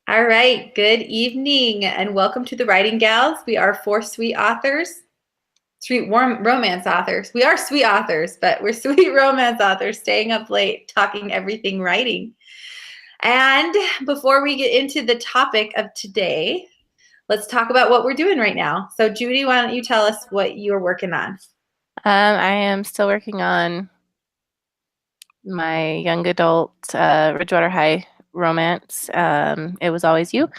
All right, good evening and welcome to the Writing Gals. We are four sweet authors, sweet warm romance authors. We are sweet authors, but we're sweet romance authors staying up late talking everything writing. And before we get into the topic of today, let's talk about what we're doing right now. So Judy, why don't you tell us what you're working on? I am still working on my young adult Ridgewater High romance. It Was Always You.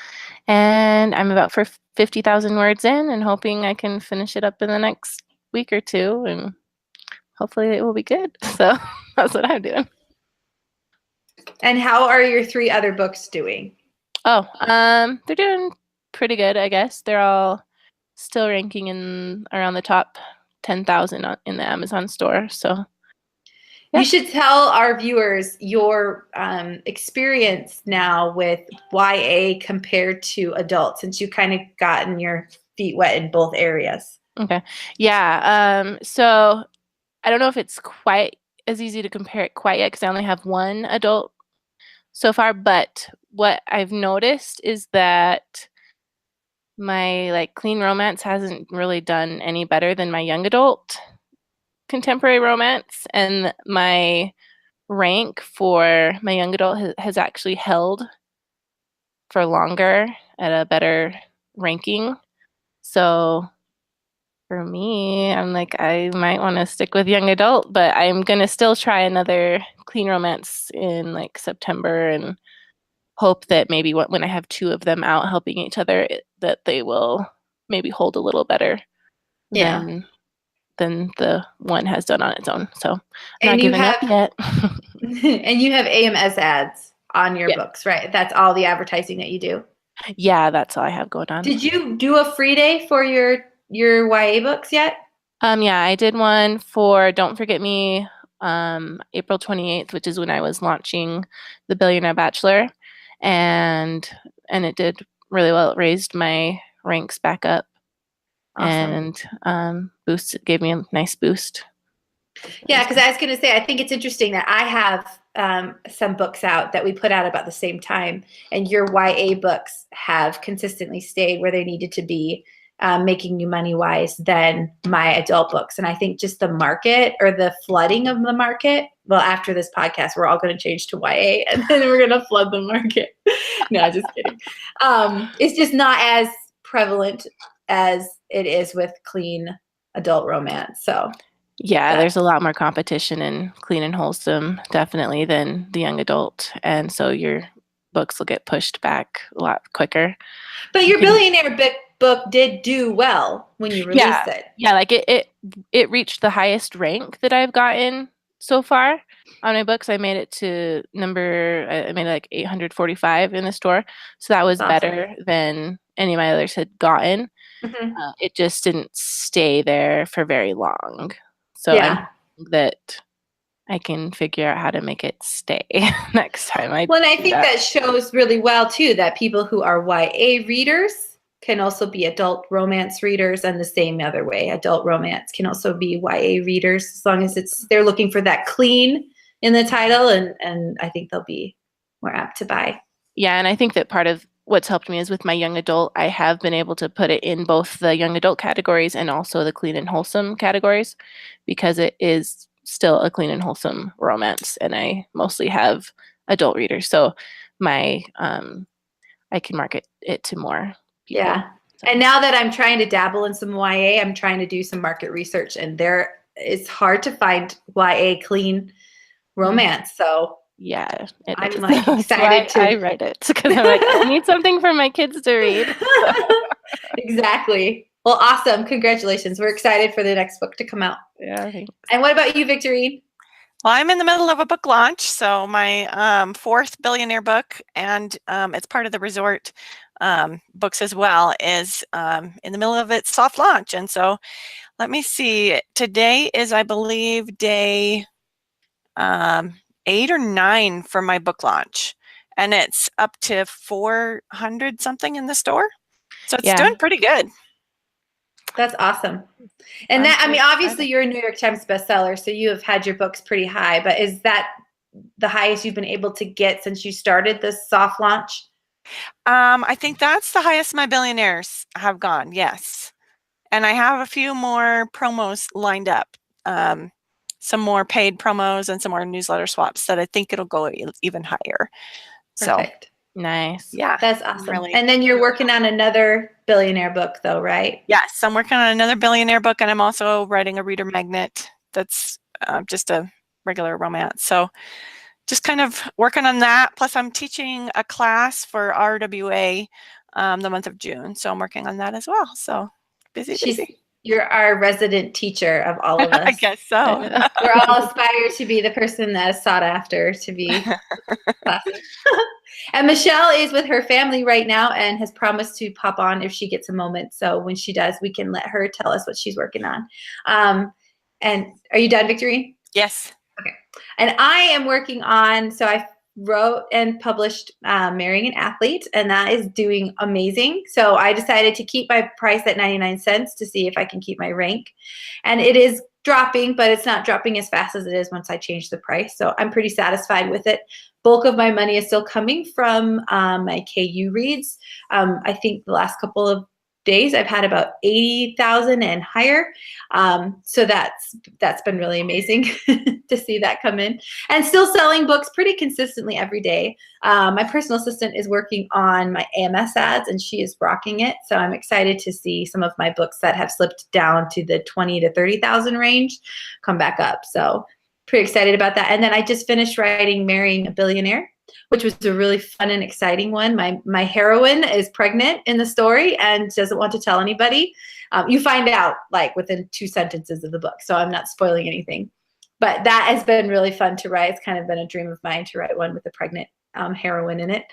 And I'm about for 50,000 words in and hoping I can finish it up in the next week or two. And hopefully it will be good. So that's what I'm doing. And how are your three other books doing? They're doing pretty good, I guess. They're all still ranking in around the top 10,000 in the Amazon store. So you should tell our viewers your experience now with YA compared to adult, since you kind of gotten your feet wet in both areas. Okay. Yeah. So I don't know if it's quite as easy to compare it quite yet because I only have one adult so far, but what I've noticed is that my clean romance hasn't really done any better than my young adult contemporary romance, and my rank for my young adult has actually held for longer at a better ranking. So for me, I'm like, I might want to stick with young adult, but I'm going to still try another clean romance in September and hope that maybe when I have two of them out helping each other, that they will maybe hold a little better than the one has done on its own. So I'm not giving up yet. And you have AMS ads on your books, right? That's all the advertising that you do? Yeah, that's all I have going on. Did you do a free day for your YA books yet? Yeah, I did one for Don't Forget Me, April 28th, which is when I was launching The Billionaire Bachelor, and it did really well. It raised my ranks back up. Awesome. And gave me a nice boost. Yeah, because I was going to say, I think it's interesting that I have some books out that we put out about the same time, and your YA books have consistently stayed where they needed to be, making you money-wise than my adult books. And I think just the market or the flooding of the market, well, after this podcast, we're all going to change to YA, and then we're going to flood the market. No, just kidding. It's just not as prevalent as it is with clean adult romance. So yeah, there's a lot more competition in clean and wholesome, definitely, than the young adult. And so your books will get pushed back a lot quicker. But your billionaire book did do well when you released it. Yeah, it reached the highest rank that I've gotten so far on my books. I made it to I made it 845 in the store. So that was better than any of my others had gotten. Mm-hmm. It just didn't stay there for very long. So I'm hoping that I can figure out how to make it stay next time. I think that shows really well too that people who are YA readers can also be adult romance readers, and the same other way. Adult romance can also be YA readers, as long as they're looking for that clean in the title, and I think they'll be more apt to buy. Yeah, and I think that part of what's helped me is with my young adult, I have been able to put it in both the young adult categories and also the clean and wholesome categories, because it is still a clean and wholesome romance, and I mostly have adult readers. So I can market it to more people. Yeah. So. And now that I'm trying to dabble in some YA, I'm trying to do some market research, and it's hard to find YA clean romance. So yeah, I'm excited to. I read it because I'm like, I need something for my kids to read. Exactly. Well, awesome. Congratulations. We're excited for the next book to come out. Yeah, thanks. And what about you, Victorine? Well, I'm in the middle of a book launch. So my fourth billionaire book, and it's part of the resort books as well, is in the middle of its soft launch. And so let me see. Today is, I believe, day 8 or 9 for my book launch, and it's up to 400 something in the store. So it's doing pretty good. That's awesome. And that, I mean, obviously you're a New York Times bestseller, so you have had your books pretty high, but is that the highest you've been able to get since you started this soft launch? I think that's the highest my billionaires have gone. Yes. And I have a few more promos lined up. Some more paid promos and some more newsletter swaps that I think it'll go even higher. So Perfect. Nice. yeah, That's I'm awesome. really, And then you're working on another billionaire book though, right? yes, I'm working on another billionaire book, and I'm also writing a reader magnet that's just a regular romance. So just kind of working on that. Plus, I'm teaching a class for RWA the month of June. So I'm working on that as well. So busy, busy. You're our resident teacher of all of I us. guess so. We're all aspire to be the person that is sought after to be classy. And Michelle is with her family right now and has promised to pop on if she gets a moment. So when she does, we can let her tell us what she's working on. And are you done, Victorine? Yes. Okay. And I am working on, so I wrote and published Marrying an Athlete, and that is doing amazing. So I decided to keep my price at 99 cents to see if I can keep my rank. And it is dropping, but it's not dropping as fast as it is once I change the price. So I'm pretty satisfied with it. Bulk of my money is still coming from my KU reads. I think the last couple of days I've had about 80,000 and higher. So that's been really amazing to see that come in, and still selling books pretty consistently every day. My personal assistant is working on my AMS ads, and she is rocking it. So I'm excited to see some of my books that have slipped down to the 20 to 30,000 range come back up. So pretty excited about that. And then I just finished writing Marrying a Billionaire, which was a really fun and exciting one. My heroine is pregnant in the story and doesn't want to tell anybody. You find out like within 2 sentences of the book, so I'm not spoiling anything. But that has been really fun to write. It's kind of been a dream of mine to write one with a pregnant heroine in it.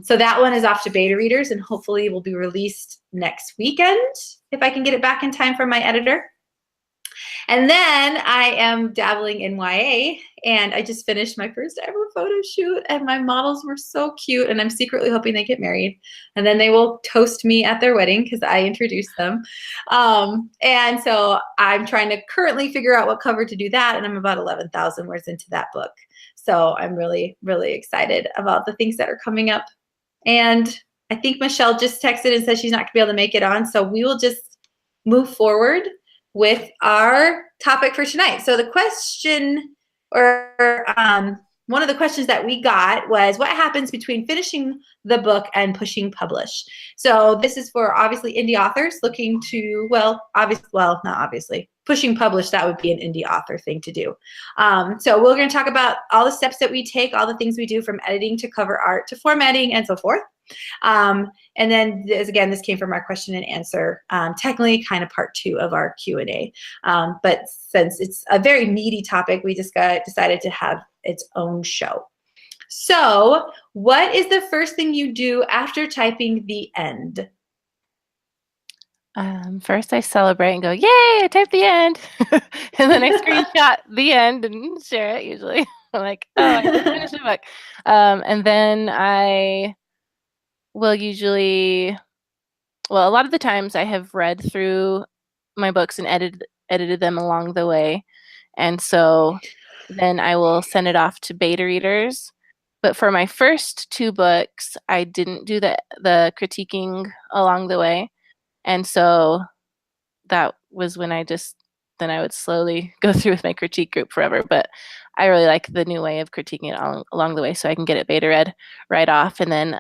So that one is off to beta readers and hopefully will be released next weekend if I can get it back in time for my editor. And then I am dabbling in YA, and I just finished my first ever photo shoot, and my models were so cute, and I'm secretly hoping they get married, and then they will toast me at their wedding because I introduced them. And so I'm trying to currently figure out what cover to do that, and I'm about 11,000 words into that book. So I'm really, really excited about the things that are coming up. And I think Michelle just texted and said she's not going to be able to make it on, so we will just move forward with our topic for tonight. So the question, or one of the questions that we got was, what happens between finishing the book and pushing publish? So this is for obviously indie authors looking to, not obviously, pushing publish, that would be an indie author thing to do. So we're going to talk about all the steps that we take, all the things we do from editing to cover art to formatting and so forth. And then this came from our question and answer, technically kind of part 2 of our Q&A. But since it's a very meaty topic, we just decided to have its own show. So what is the first thing you do after typing the end? First I celebrate and go, yay, I typed the end. And then I screenshot the end and share it usually. I'm like, oh, I just finished the book. And then I will usually, a lot of the times I have read through my books and edited them along the way. And so then I will send it off to beta readers. But for my first 2 books, I didn't do the critiquing along the way. And so that was when I would slowly go through with my critique group forever. But I really like the new way of critiquing it along the way, so I can get it beta read right off. And then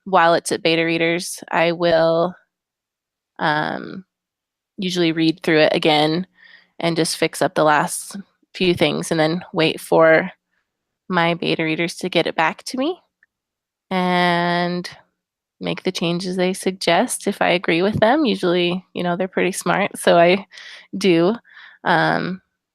while it's at beta readers, I will usually read through it again and just fix up the last few things, and then wait for my beta readers to get it back to me and make the changes they suggest if I agree with them. Usually, they're pretty smart, so I do.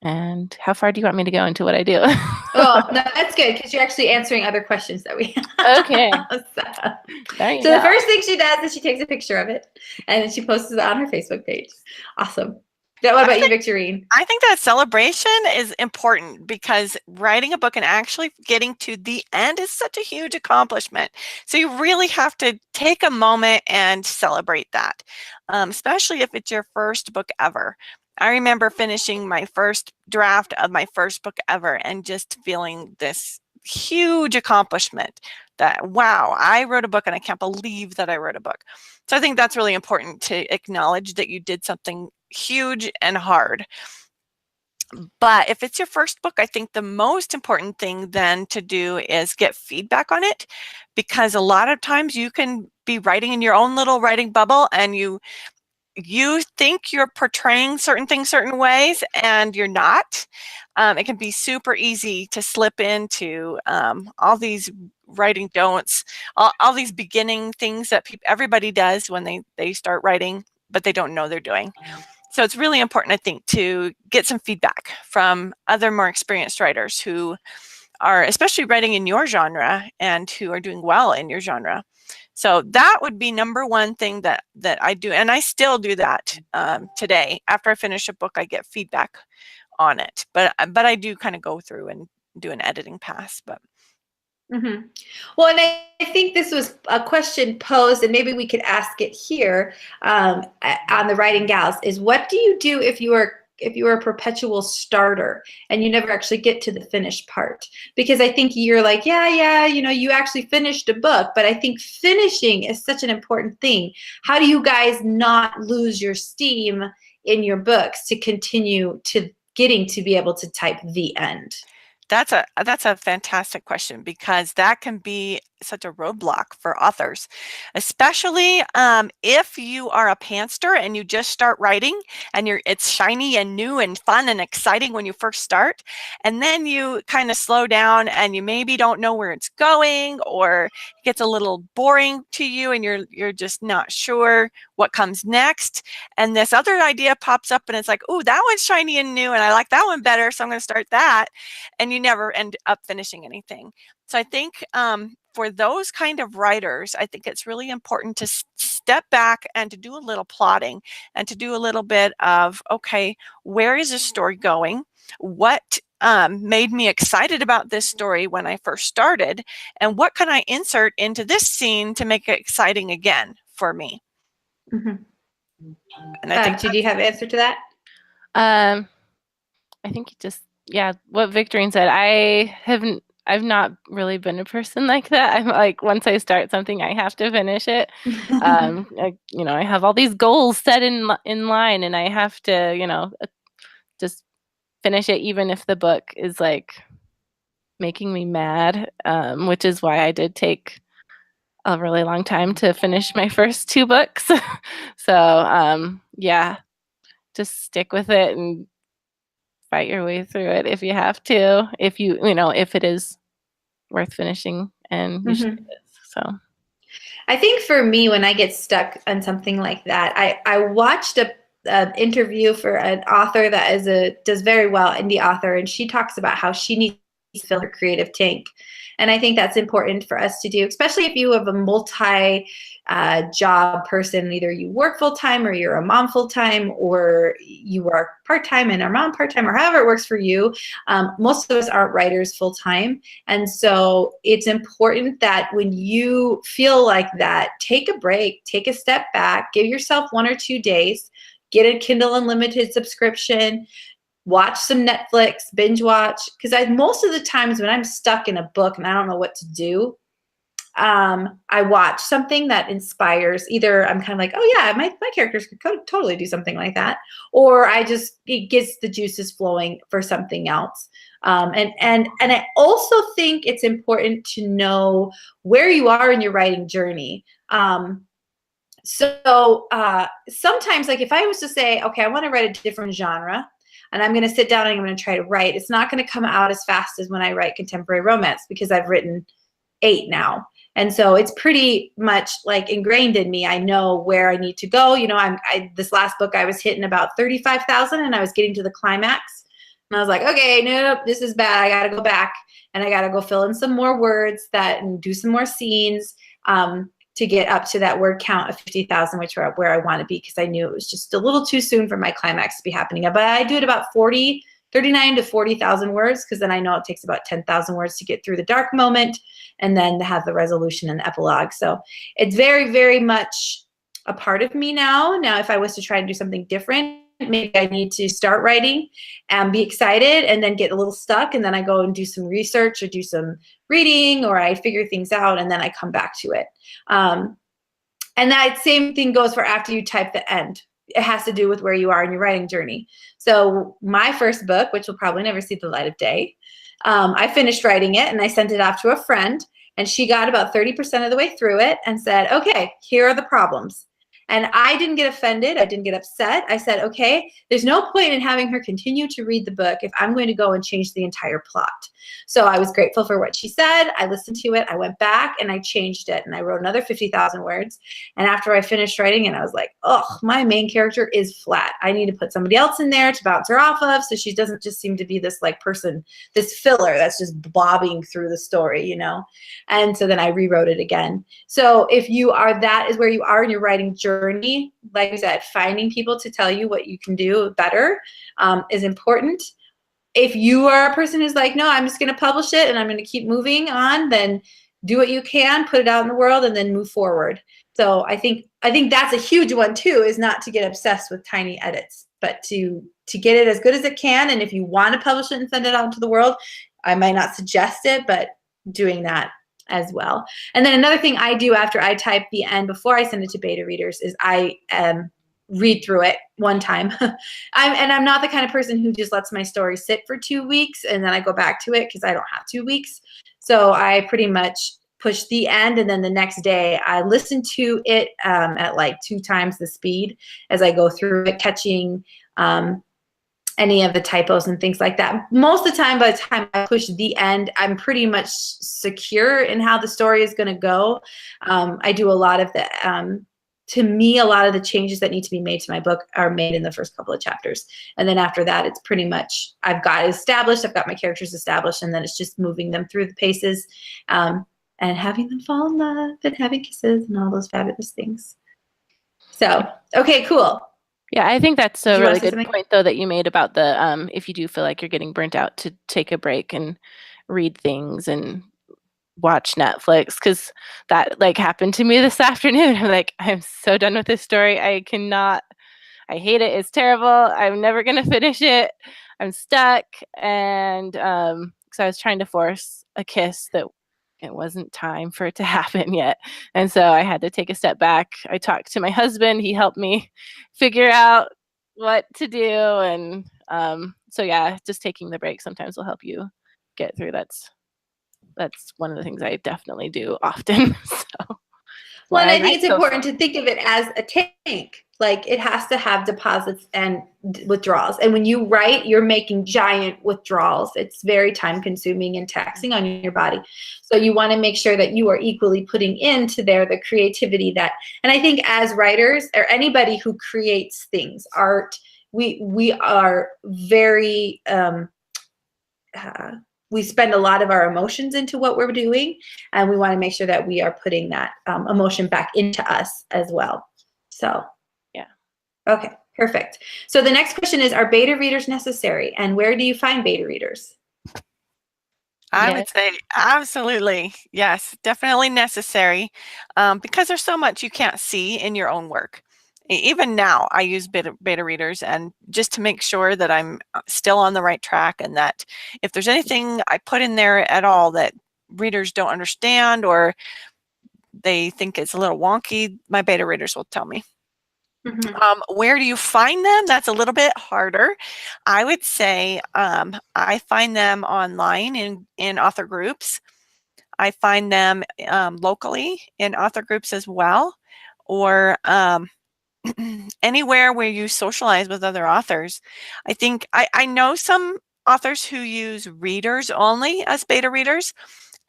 And how far do you want me to go into what I do? Oh, no, that's good because you're actually answering other questions that we have. Okay. So the first thing she does is she takes a picture of it and then she posts it on her Facebook page. Awesome. What about you, Victorine? I think that celebration is important because writing a book and actually getting to the end is such a huge accomplishment. So you really have to take a moment and celebrate that, especially if it's your first book ever. I remember finishing my first draft of my first book ever and just feeling this huge accomplishment that, wow, I wrote a book and I can't believe that I wrote a book. So I think that's really important to acknowledge that you did something huge and hard. But if it's your first book, I think the most important thing then to do is get feedback on it, because a lot of times you can be writing in your own little writing bubble and you think you're portraying certain things certain ways and you're not. It can be super easy to slip into all these writing don'ts, all these beginning things that everybody does when they start writing, but they don't know they're doing. So it's really important, I think, to get some feedback from other more experienced writers who are especially writing in your genre and who are doing well in your genre. So that would be number one thing that I do. And I still do that today. After I finish a book, I get feedback on it. But I do kind of go through and do an editing pass. But Well, and I think this was a question posed, and maybe we could ask it here on the Writing Gals, is what do you do if you are a perpetual starter and you never actually get to the finished part? Because I think you're like, yeah, you actually finished a book, but I think finishing is such an important thing. How do you guys not lose your steam in your books to continue to getting to be able to type the end? That's a fantastic question, because that can be such a roadblock for authors, especially if you are a pantser and you just start writing and it's shiny and new and fun and exciting when you first start, and then you kind of slow down and you maybe don't know where it's going, or it gets a little boring to you and you're just not sure what comes next, and this other idea pops up and it's like, oh, that one's shiny and new and I like that one better, so I'm going to start that, and you never end up finishing anything. So I think for those kind of writers, I think it's really important to step back and to do a little plotting and to do a little bit of, okay, where is this story going? What made me excited about this story when I first started? And what can I insert into this scene to make it exciting again for me? Mm-hmm. And I think do you have an answer to that? I think what Victorine said. I've not really been a person like that. I'm like, once I start something, I have to finish it. I have all these goals set in line, and I have to, just finish it, even if the book is like making me mad, which is why I did take a really long time to finish my first 2 books. So, just stick with it and fight your way through it if you have to, if it is worth finishing, and you should. So I think for me, when I get stuck on something like that, I watched an interview for an author that does very well, indie author, and she talks about how she needs to fill her creative tank. And I think that's important for us to do, especially if you have a multi-job person. Either you work full-time, or you're a mom full-time, or you are part-time and are mom part-time, or however it works for you. Most of us aren't writers full-time. And so it's important that when you feel like that, take a break, take a step back, give yourself 1 or 2 days, get a Kindle Unlimited subscription, watch some Netflix, binge watch. Because most of the times when I'm stuck in a book and I don't know what to do, I watch something that inspires. Either I'm kind of like, oh yeah, my characters could totally do something like that, or it gets the juices flowing for something else. And I also think it's important to know where you are in your writing journey. So sometimes, like if I was to say, okay, I want to write a different genre, and I'm going to sit down and I'm going to try to write, it's not going to come out as fast as when I write contemporary romance, because I've written 8 now. And so it's pretty much like ingrained in me. I know where I need to go. This last book, I was hitting about 35,000 and I was getting to the climax. And I was like, okay, nope, this is bad. I got to go back and I got to go fill in some more words and do some more scenes to get up to that word count of 50,000, which are where I want to be, because I knew it was just a little too soon for my climax to be happening. But I do it about 39 to 40,000 words, because then I know it takes about 10,000 words to get through the dark moment and then to have the resolution and the epilogue. So it's very, very much a part of me now. Now, if I was to try to do something different, maybe I need to start writing and be excited and then get a little stuck. And then I go and do some research or do some reading, or I figure things out and then I come back to it. And that same thing goes for after you type the end. It has to do with where you are in your writing journey. So my first book, which will probably never see the light of day, I finished writing it and I sent it off to a friend, and she got about 30% of the way through it and said, okay, here are the problems. And I didn't get offended. I didn't get upset. I said, okay, there's no point in having her continue to read the book if I'm going to go and change the entire plot. So I was grateful for what she said. I listened to it. I went back and I changed it. And I wrote another 50,000 words. And after I finished writing it, I was like, oh, my main character is flat. I need to put somebody else in there to bounce her off of, so she doesn't just seem to be this like person, this filler that's just bobbing through the story, you know? And so then I rewrote it again. So if you are, that is where you are in your writing journey. Like I said, finding people to tell you what you can do better is important. If you are a person who's like, no, I'm just going to publish it and I'm going to keep moving on, then do what you can, put it out in the world, and then move forward. So I think that's a huge one too, is not to get obsessed with tiny edits, but to get it as good as it can. And if you want to publish it and send it out into the world, I might not suggest it, but doing that as well. And then another thing I do after I type the end before I send it to beta readers is I read through it one time. I'm not the kind of person who just lets my story sit for 2 weeks and then I go back to it, because I don't have 2 weeks. So I pretty much push the end, and then the next day I listen to it at like 2 times the speed as I go through it, catching any of the typos and things like that. Most of the time, by the time I push the end, I'm pretty much secure in how the story is going to go. I do a lot of the to me, a lot of the changes that need to be made to my book are made in the first couple of chapters. And then after that, it's pretty much, I've got it established, I've got my characters established, and then it's just moving them through the paces and having them fall in love and having kisses and all those fabulous things. So, okay, cool. Yeah, I think that's a really good point, though, that you made about the if you do feel like you're getting burnt out, to take a break and read things and watch Netflix, because that like happened to me this afternoon. I'm like, I'm so done with this story. I hate it. It's terrible. I'm never gonna finish it. I'm stuck. And so I was trying to force a kiss that it wasn't time for it to happen yet. And so I had to take a step back. I talked to my husband. He helped me figure out what to do. And so yeah, just taking the break sometimes will help you get through. That's one of the things I definitely do often. So, well, and I think it's important to think of it as a tank. Like, it has to have deposits and withdrawals. And when you write, you're making giant withdrawals. It's very time consuming and taxing on your body. So you want to make sure that you are equally putting into there the creativity that, and I think as writers or anybody who creates things, art, we are very, we spend a lot of our emotions into what we're doing, and we want to make sure that we are putting that emotion back into us as well. So, yeah. Okay, perfect. So the next question is, are beta readers necessary, and where do you find beta readers? I would say absolutely. Yes, definitely necessary, because there's so much you can't see in your own work. Even now, I use beta readers, and just to make sure that I'm still on the right track, and that if there's anything I put in there at all that readers don't understand or they think it's a little wonky, my beta readers will tell me. Mm-hmm. Where do you find them? That's a little bit harder. I would say I find them online in author groups. I find them locally in author groups as well, or anywhere where you socialize with other authors. I think I know some authors who use readers only as beta readers,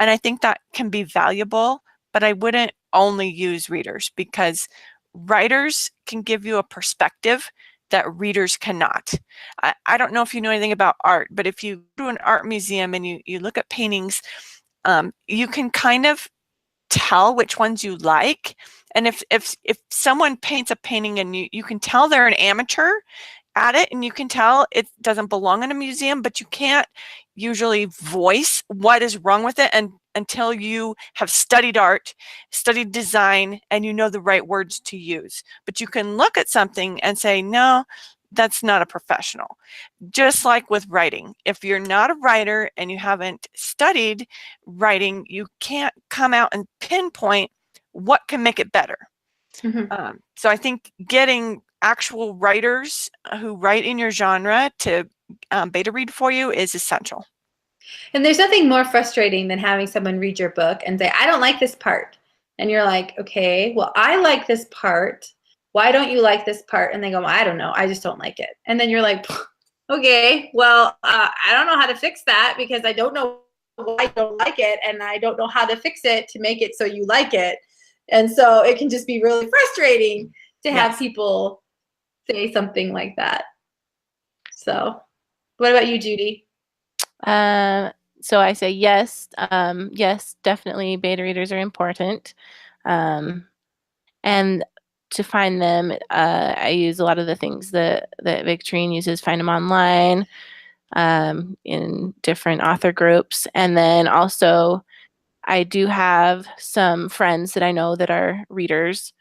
and I think that can be valuable, but I wouldn't only use readers, because writers can give you a perspective that readers cannot. I don't know if you know anything about art, but if you go to an art museum and you look at paintings, you can kind of tell which ones you like. And if someone paints a painting and you can tell they're an amateur at it, and you can tell it doesn't belong in a museum, but you can't usually voice what is wrong with it until you have studied art, studied design, and you know the right words to use. But you can look at something and say, no, that's not a professional. Just like with writing, if you're not a writer and you haven't studied writing, you can't come out and pinpoint what can make it better. So I think getting actual writers who write in your genre to beta read for you is essential. And there's nothing more frustrating than having someone read your book and say, I don't like this part. And you're like, okay, well, I like this part. Why don't you like this part? And they go, well, I don't know. I just don't like it. And then you're like, okay, well, I don't know how to fix that because I don't know why I don't like it. And I don't know how to fix it to make it so you like it. And so it can just be really frustrating to have people say something like that. So what about you, Judy? So I say yes. Yes, definitely beta readers are important. And to find them, I use a lot of the things that Victorine uses, find them online, in different author groups. And then also I do have some friends that I know that are readers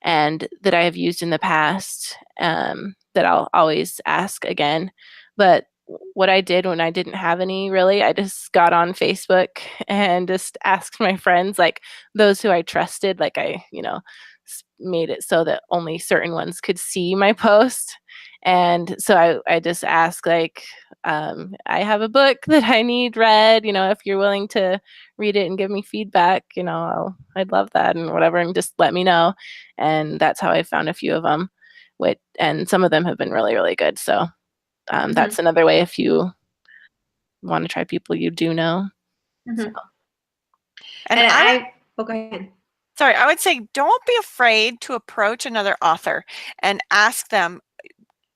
and that I have used in the past, that I'll always ask again. But what I did when I didn't have any, really, I just got on Facebook and just asked my friends, like those who I trusted, like I, made it so that only certain ones could see my post. And so I just ask, like, I have a book that I need read, if you're willing to read it and give me feedback, I'd love that and whatever, and just let me know. And that's how I found a few of them, and some of them have been really, really good. So that's another way if you want to try people you do know. So. And go ahead. Sorry, I would say don't be afraid to approach another author and ask them,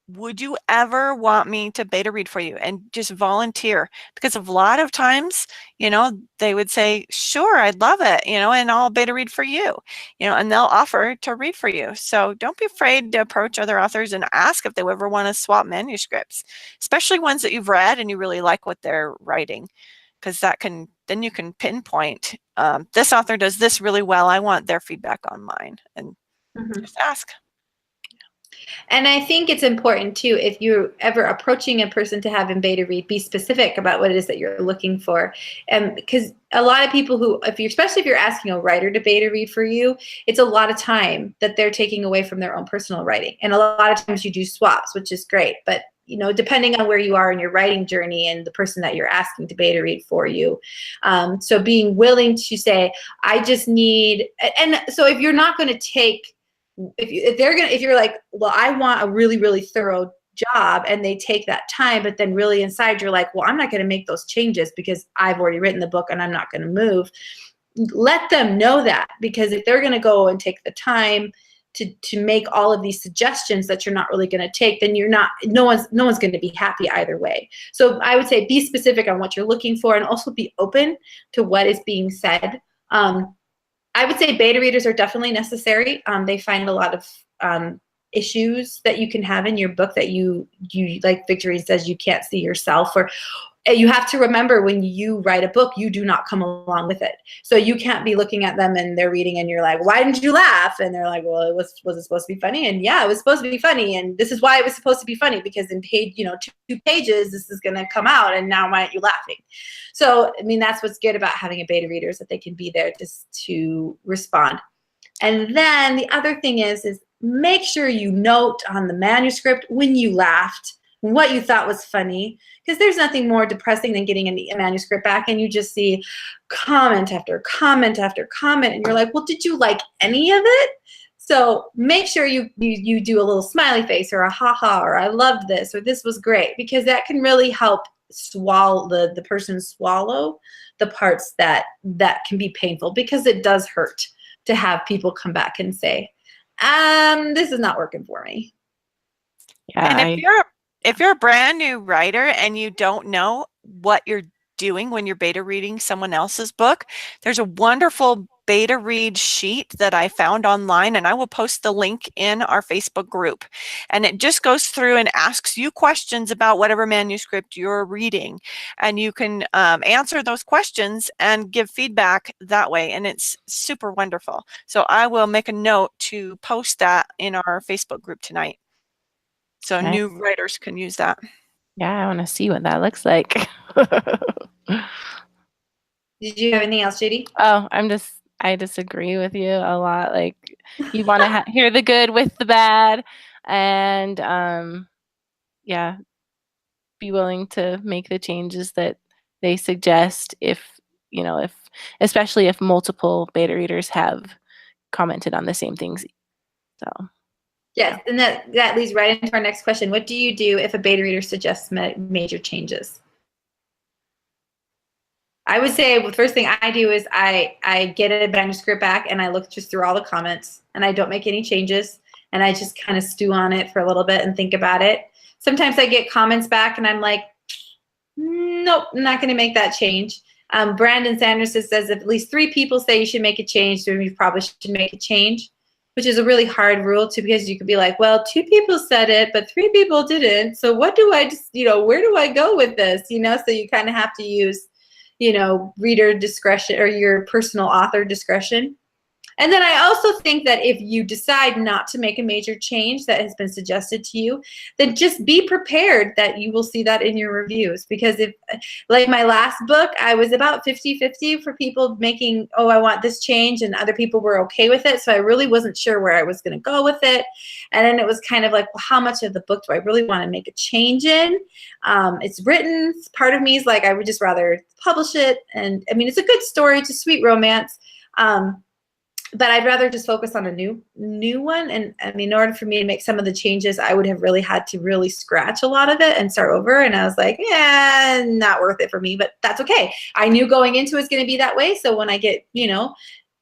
would you ever want me to beta read for you? And just volunteer, because a lot of times, they would say, sure, I'd love it, and I'll beta read for you, and they'll offer to read for you. So don't be afraid to approach other authors and ask if they ever want to swap manuscripts, especially ones that you've read and you really like what they're writing, because then you can pinpoint, this author does this really well, I want their feedback on mine, and just ask. And I think it's important too, if you're ever approaching a person to have them beta read, be specific about what it is that you're looking for. Because a lot of people especially if you're asking a writer to beta read for you, it's a lot of time that they're taking away from their own personal writing. And a lot of times you do swaps, which is great. But depending on where you are in your writing journey and the person that you're asking to beta read for you. So being willing to say, I just need, and so if you're not going to take, if you're like, well, I want a really, really thorough job, and they take that time, but then really inside you're like, well, I'm not going to make those changes because I've already written the book and I'm not going to move. Let them know that, because if they're going to go and take the time to make all of these suggestions that you're not really going to take, then no one's going to be happy either way. So I would say be specific on what you're looking for, and also be open to what is being said. I would say beta readers are definitely necessary. They find a lot of issues that you can have in your book that you like Victorine says, you can't see yourself, or you have to remember, when you write a book, you do not come along with it. So you can't be looking at them and they're reading and you're like, why didn't you laugh? And they're like, well, was it supposed to be funny? And yeah, it was supposed to be funny. And this is why it was supposed to be funny, because in page, 2 pages, this is going to come out. And now why aren't you laughing? So, I mean, that's what's good about having a beta reader, is that they can be there just to respond. And then the other thing is make sure you note on the manuscript when you laughed, what you thought was funny, because there's nothing more depressing than getting a manuscript back and you just see comment after comment after comment, and you're like, well, did you like any of it? So make sure you do a little smiley face, or a haha, or I loved this, or this was great, because that can really help the person swallow the parts that can be painful, because it does hurt to have people come back and say, this is not working for me. Yeah, and if you're a brand new writer and you don't know what you're doing when you're beta reading someone else's book, there's a wonderful beta read sheet that I found online, and I will post the link in our Facebook group. And it just goes through and asks you questions about whatever manuscript you're reading, and you can answer those questions and give feedback that way, and it's super wonderful. So I will make a note to post that in our Facebook group tonight. So Nice. new writers can use that. Yeah, I want to see what that looks like. Did you have anything else, JD? Oh, I disagree with you a lot. Like, you want to hear the good with the bad, and yeah, be willing to make the changes that they suggest if, especially if multiple beta readers have commented on the same things. So. Yes, and that leads right into our next question. What do you do if a beta reader suggests major changes? I would say the first thing I do is I get a manuscript back and I look just through all the comments and I don't make any changes and I just kind of stew on it for a little bit and think about it. Sometimes I get comments back and I'm like, nope, I'm not going to make that change. Brandon Sanders says if at least 3 people say you should make a change, then you probably should make a change, which is a really hard rule too, because you could be like, well, 2 people said it, but 3 people didn't. So what do I just, where do I go with this? So you kind of have to use, reader discretion or your personal author discretion. And then I also think that if you decide not to make a major change that has been suggested to you, then just be prepared that you will see that in your reviews. Because if, like my last book, I was about 50-50 for people making, oh, I want this change, and other people were okay with it. So I really wasn't sure where I was going to go with it. And then it was kind of like, well, how much of the book do I really want to make a change in? It's written. Part of me is like, I would just rather publish it. And I mean, it's a good story. It's a sweet romance. But I'd rather just focus on a new one. And I mean, in order for me to make some of the changes, I would have really had to really scratch a lot of it and start over. And I was like, yeah, not worth it for me, but that's okay. I knew going into it's going to be that way. So when I get,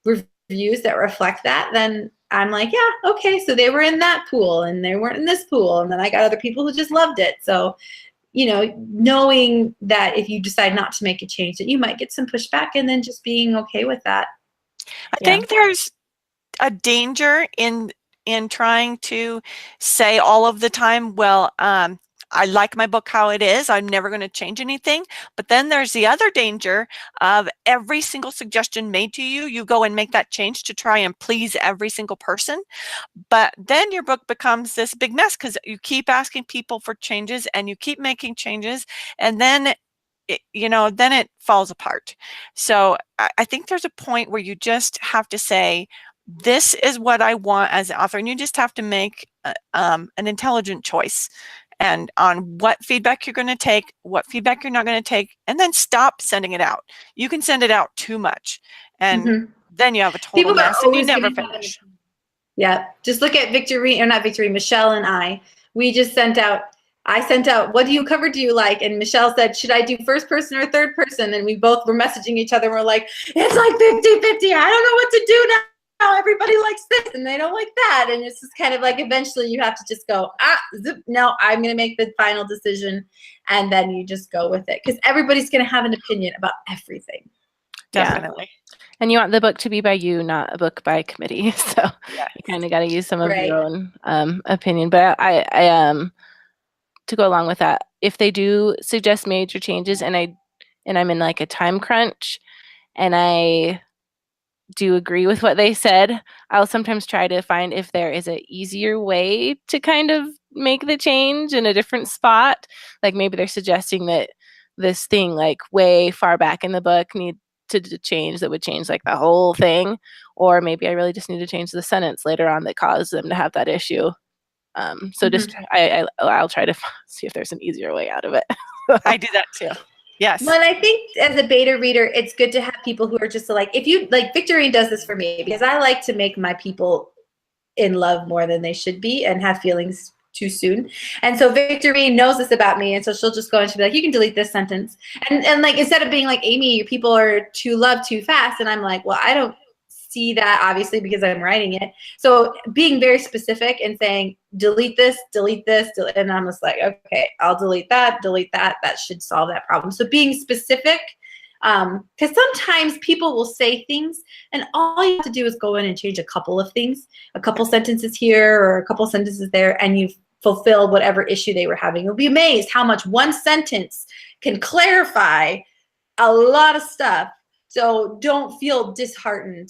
reviews that reflect that, then I'm like, yeah, okay. So they were in that pool and they weren't in this pool. And then I got other people who just loved it. So, knowing that if you decide not to make a change, that you might get some pushback, and then just being okay with that. I think there's a danger in trying to say all of the time, well, I like my book how it is. I'm never going to change anything. But then there's the other danger of every single suggestion made to you, you go and make that change to try and please every single person. But then your book becomes this big mess because you keep asking people for changes and you keep making changes, and then then it falls apart. So I think there's a point where you just have to say, this is what I want as an author, and you just have to make an intelligent choice and on what feedback you're going to take, what feedback you're not going to take, and then stop sending it out. You can send it out too much, and then you have a total mess and you never finish. Yeah, just look at Michelle and I. We just sent out, what cover do you like? And Michelle said, should I do first person or third person? And we both were messaging each other. We're like, it's like 50-50. I don't know what to do now. Everybody likes this and they don't like that. And it's just kind of like, eventually you have to just go, no, I'm going to make the final decision. And then you just go with it. Because everybody's going to have an opinion about everything. Definitely. Yeah. And you want the book to be by you, not a book by committee. So you kind of got to use some of your own opinion. But I to go along with that, if they do suggest major changes and I'm in like a time crunch and I do agree with what they said, I'll sometimes try to find if there is an easier way to kind of make the change in a different spot. Like maybe they're suggesting that this thing like way far back in the book need to change that would change like the whole thing, or maybe I really just need to change the sentence later on that caused them to have that issue. So just I'll try to see if there's an easier way out of it. I do that too. Yes. Well, and I think as a beta reader, it's good to have people who are just like, if you like, Victorine does this for me because I like to make my people in love more than they should be and have feelings too soon. And so Victorine knows this about me. And so she'll just go and she'll be like, you can delete this sentence. And like, instead of being like, Amy, your people are too loved too fast. And I'm like, well, I don't see that obviously because I'm writing it. So being very specific and saying, delete this, and I'm just like, okay, I'll delete that. That should solve that problem. So being specific, because sometimes people will say things and all you have to do is go in and change a couple of things, a couple sentences here or a couple sentences there, and you've fulfilled whatever issue they were having. You'll be amazed how much one sentence can clarify a lot of stuff. So don't feel disheartened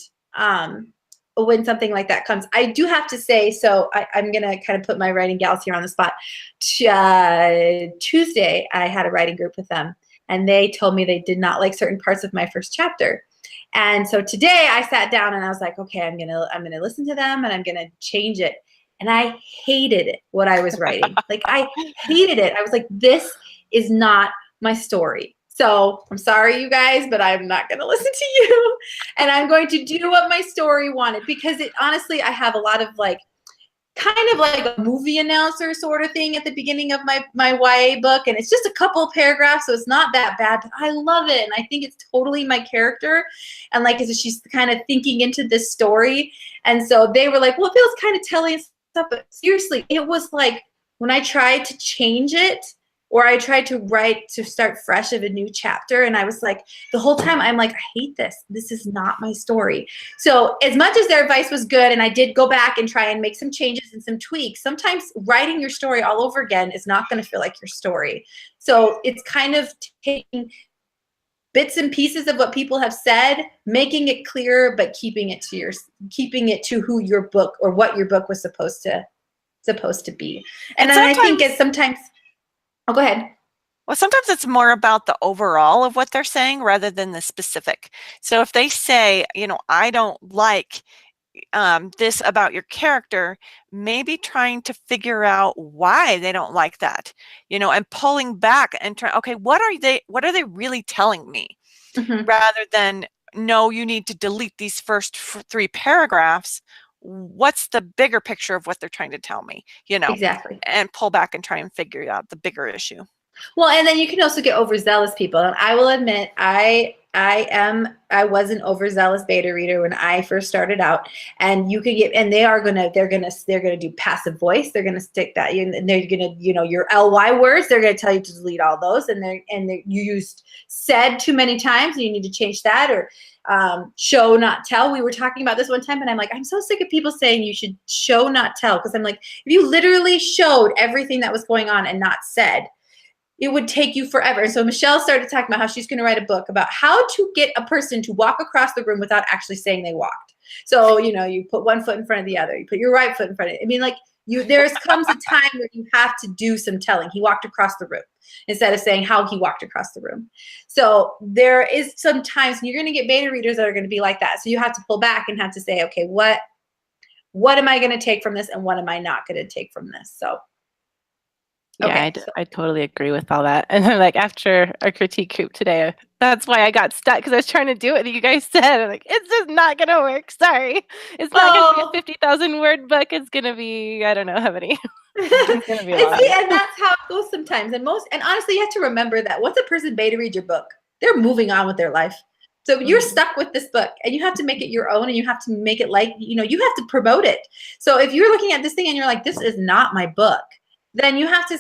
when something like that comes. I do have to say, so I'm going to kind of put my writing gals here on the spot. Tuesday, I had a writing group with them, and they told me they did not like certain parts of my first chapter. And so today I sat down and I was like, okay, I'm gonna listen to them and I'm gonna change it. And I hated it, what I was writing. Like, I hated it. I was like, this is not my story. So I'm sorry, you guys, but I'm not going to listen to you. And I'm going to do what my story wanted, because it honestly, I have a lot of like, kind of like a movie announcer sort of thing at the beginning of my YA book. And it's just a couple of paragraphs, so it's not that bad, but I love it. And I think it's totally my character. And like, she's kind of thinking into this story. And so they were like, well, it feels kind of telling and stuff. But seriously, it was like when I tried to change it, or I tried to write to start fresh of a new chapter, and I was like, the whole time I'm like, I hate this. This is not my story. So as much as their advice was good, and I did go back and try and make some changes and some tweaks, sometimes writing your story all over again is not going to feel like your story. So it's kind of taking bits and pieces of what people have said, making it clearer, but keeping it to who your book, or what your book was supposed to be. And then I think it's sometimes. Oh, go ahead. Well, sometimes it's more about the overall of what they're saying rather than the specific. So if they say, I don't like this about your character, maybe trying to figure out why they don't like that, and pulling back and try, okay, what are they really telling me? Mm-hmm. Rather than, no, you need to delete these first 3 paragraphs. What's the bigger picture of what they're trying to tell me, Exactly. and pull back and try and figure out the bigger issue. Well, and then you can also get overzealous people. And I will admit, I was an overzealous beta reader when I first started out. And you can get, and they're gonna do passive voice. They're gonna stick that, and they're gonna, your LY words. They're gonna tell you to delete all those, and you used said too many times, and you need to change that, or show not tell. We were talking about this one time, and I'm like, I'm so sick of people saying you should show not tell, because I'm like, if you literally showed everything that was going on and not said, it would take you forever. And so Michelle started talking about how she's going to write a book about how to get a person to walk across the room without actually saying they walked. So, you put one foot in front of the other. You put your right foot in front of it. I mean, like, there comes a time where you have to do some telling. He walked across the room instead of saying how he walked across the room. So there is some times you're going to get beta readers that are going to be like that. So you have to pull back and have to say, okay, what am I going to take from this, and what am I not going to take from this? So. Yeah, okay, I totally agree with all that. And then, like, after our critique group today, that's why I got stuck, because I was trying to do what you guys said. I'm like, it's just not going to work. Sorry. It's not going to be a 50,000 word book. It's going to be, I don't know how many. It's going to be a lot. And that's how it goes sometimes. And honestly, you have to remember that once a person beta reads your book, they're moving on with their life. So you're stuck with this book, and you have to make it your own, and you have to make it like, you have to promote it. So if you're looking at this thing and you're like, this is not my book, then you have to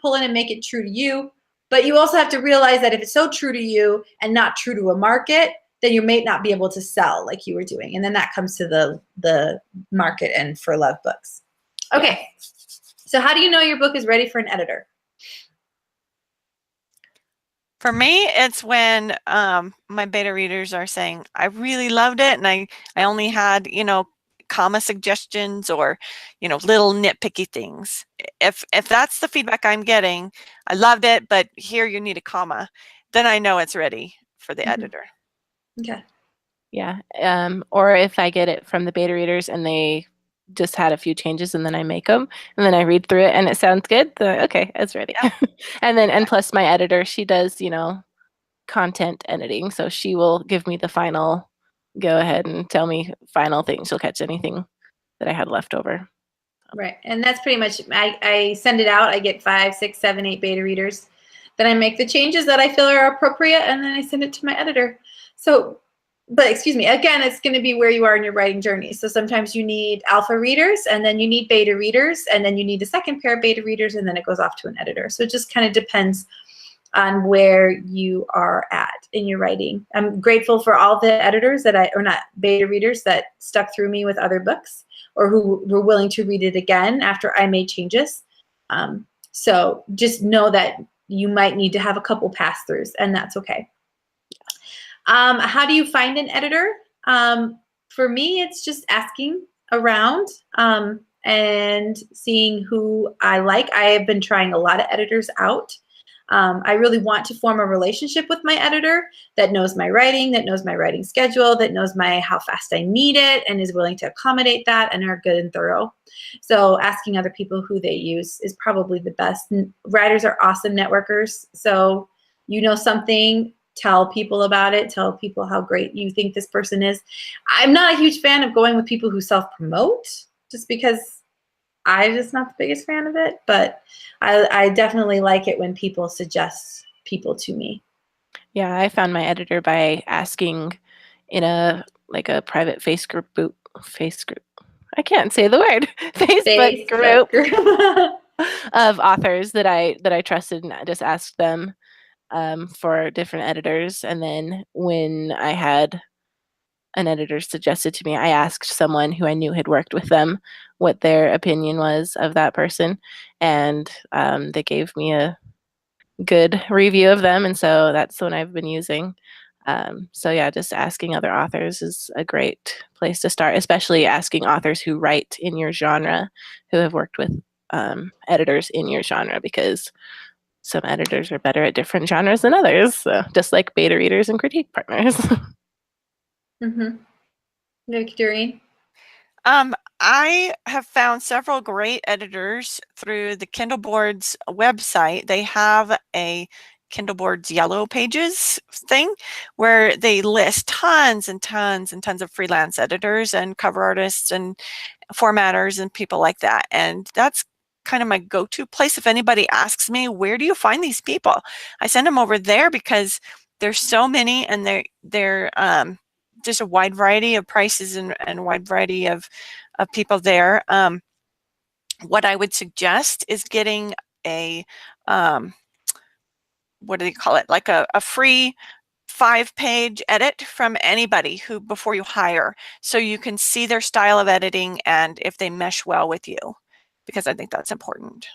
pull in and make it true to you. But you also have to realize that if it's so true to you and not true to a market, then you may not be able to sell like you were doing. And then that comes to the market and for love books. Okay. So how do you know your book is ready for an editor? For me, it's when my beta readers are saying, I really loved it, and I only had, comma suggestions or, little nitpicky things. If that's the feedback I'm getting, I loved it, but here you need a comma, then I know it's ready for the editor. Okay. Yeah. Or if I get it from the beta readers and they just had a few changes, and then I make them, and then I read through it and it sounds good, then okay, it's ready. Yeah. and plus my editor, she does, content editing. So she will give me the final go ahead and tell me final things. She'll catch anything that I had left over. Right. And that's pretty much, I send it out. I get 5, 6, 7, 8 beta readers. Then I make the changes that I feel are appropriate, and then I send it to my editor. So, but excuse me, again, it's going to be where you are in your writing journey. So sometimes you need alpha readers, and then you need beta readers, and then you need a second pair of beta readers, and then it goes off to an editor. So it just kind of depends on where you are at in your writing. I'm grateful for all the editors or not beta readers, that stuck through me with other books, or who were willing to read it again after I made changes. So just know that you might need to have a couple pass-throughs, and that's okay. How do you find an editor? for me, it's just asking around and seeing who I like. I have been trying a lot of editors out. I really want to form a relationship with my editor that knows my writing schedule, that knows how fast I need it, and is willing to accommodate that and are good and thorough. So asking other people who they use is probably the best. Writers are awesome networkers. So you know something, tell people about it. Tell people how great you think this person is. I'm not a huge fan of going with people who self-promote just because I'm just not the biggest fan of it, but I definitely like it when people suggest people to me. Yeah, I found my editor by asking in a private face group. I can't say the word. Facebook group of authors that I trusted, and I just asked them for different editors. And then when I had an editor suggested to me, I asked someone who I knew had worked with them what their opinion was of that person, and they gave me a good review of them, and so that's the one I've been using. So yeah, just asking other authors is a great place to start, especially asking authors who write in your genre, who have worked with editors in your genre, because some editors are better at different genres than others, so just like beta readers and critique partners. Mm-hmm. Doreen? I have found several great editors through the Kindle Board's website. They have a Kindle Board's Yellow Pages thing where they list tons and tons and tons of freelance editors and cover artists and formatters and people like that. And that's kind of my go-to place. If anybody asks me, where do you find these people? I send them over there because there's so many, and they're just a wide variety of prices and a wide variety of people there. What I would suggest is getting a, what do they call it? Like a free 5-page edit from anybody who before you hire, so you can see their style of editing and if they mesh well with you, because I think that's important.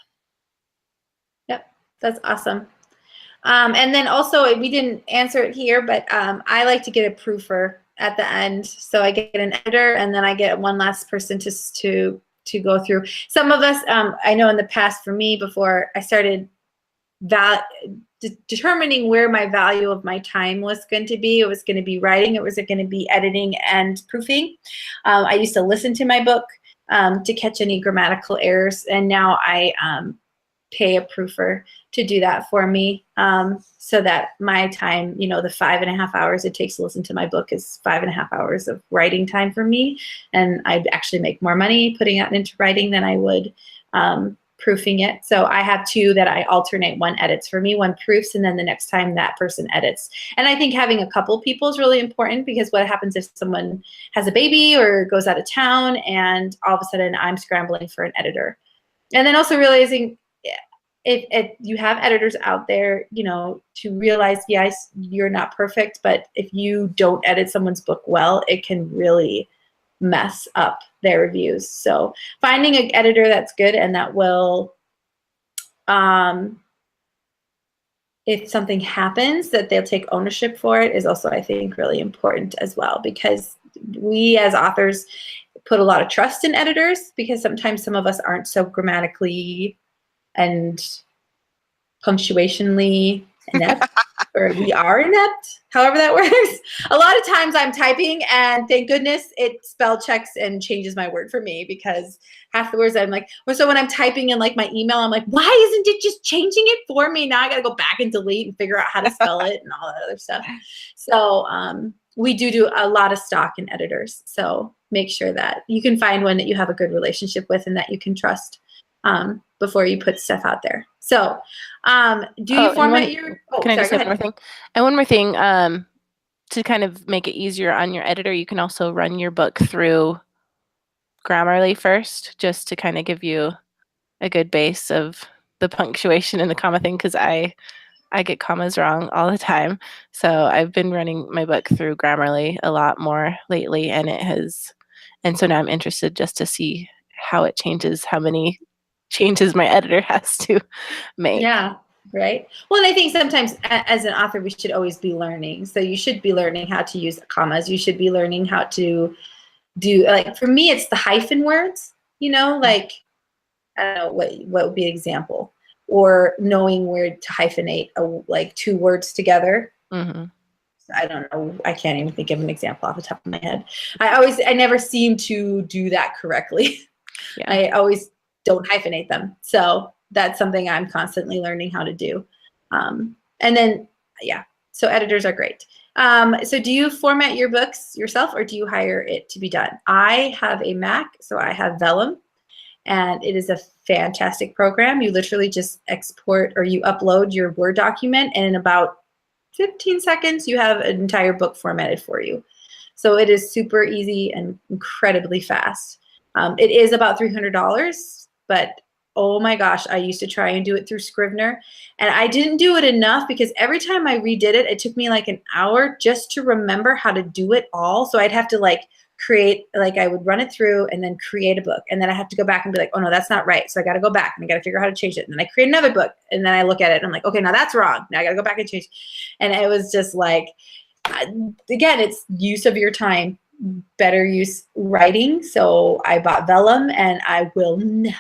Yep, that's awesome. And then also, we didn't answer it here, but I like to get a proofer at the end. So I get an editor, and then I get one last person to go through. Some of us, I know in the past for me, before I started determining where my value of my time was going to be, it was going to be writing, it was going to be editing and proofing. I used to listen to my book to catch any grammatical errors, and now I pay a proofer to do that for me, so that my time, the 5.5 hours it takes to listen to my book is 5.5 hours of writing time for me, and I'd actually make more money putting that into writing than I would proofing it. So I have two that I alternate. One edits for me, one proofs, and then the next time that person edits. And I think having a couple people is really important, because what happens if someone has a baby or goes out of town and all of a sudden I'm scrambling for an editor? And then also realizing, if you have editors out there, to realize, yes, you're not perfect, but if you don't edit someone's book well, it can really mess up their reviews. So finding an editor that's good and that will, if something happens, that they'll take ownership for it, is also, I think, really important as well, because we as authors put a lot of trust in editors, because sometimes some of us aren't so grammatically and punctuationally inept, or we are inept, however that works. A lot of times I'm typing and thank goodness it spell checks and changes my word for me, because half the words I'm like, or so when I'm typing in like my email, I'm like, why isn't it just changing it for me? Now I got to go back and delete and figure out how to spell it and all that other stuff. So we do a lot of stock in editors. So make sure that you can find one that you have a good relationship with and that you can trust before you put stuff out there. So do you format your... Can I just say one more thing? And one more thing, to kind of make it easier on your editor, you can also run your book through Grammarly first, just to kind of give you a good base of the punctuation and the comma thing, because I get commas wrong all the time. So I've been running my book through Grammarly a lot more lately, and so now I'm interested just to see how it changes, how many changes my editor has to make. Yeah, right. Well, and I think sometimes as an author, we should always be learning. So you should be learning how to use commas. You should be learning how to do, like for me, it's the hyphen words, you know, like, I don't know, what would be an example? Or knowing where to hyphenate like two words together. Mm-hmm. I don't know. I can't even think of an example off the top of my head. I never seem to do that correctly. Yeah. I always don't hyphenate them. So that's something I'm constantly learning how to do. And then, yeah, so editors are great. So do you format your books yourself or do you hire it to be done? I have a Mac, so I have Vellum, and it is a fantastic program. You literally just export or you upload your Word document, and in about 15 seconds, you have an entire book formatted for you. So it is super easy and incredibly fast. It is about $300, but oh my gosh, I used to try and do it through Scrivener, and I didn't do it enough because every time I redid it, it took me like an hour just to remember how to do it all. So I'd have to like create, like I would run it through and then create a book, and then I have to go back and be like, oh no, that's not right. So I got to go back and I got to figure out how to change it. And then I create another book, and then I look at it and I'm like, okay, now that's wrong. Now I got to go back and change. And it was just like, again, it's use of your time, better use writing. So I bought Vellum, and I will never.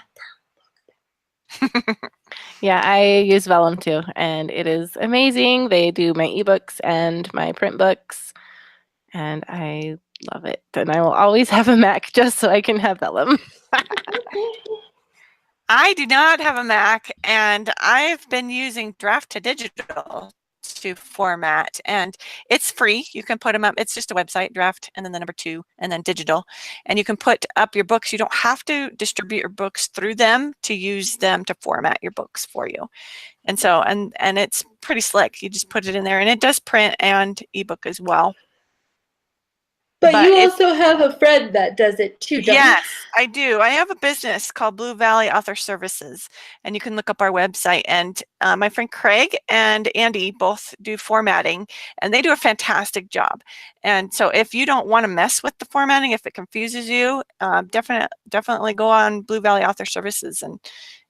Yeah, I use Vellum too, and it is amazing. They do my ebooks and my print books, and I love it. And I will always have a Mac just so I can have Vellum. I do not have a Mac, and I've been using Draft to Digital to format, and it's free. You can put them up. It's just a website, Draft, and then the number 2, and then Digital, and you can put up your books. You don't have to distribute your books through them to use them to format your books for you. And so, and it's pretty slick. You just put it in there, and it does print and ebook as well. But you also have a friend that does it too, don't you? Yes, I do. I have a business called Blue Valley Author Services, and you can look up our website. And my friend Craig and Andy both do formatting, and they do a fantastic job. And so if you don't want to mess with the formatting, if it confuses you, definitely go on Blue Valley Author Services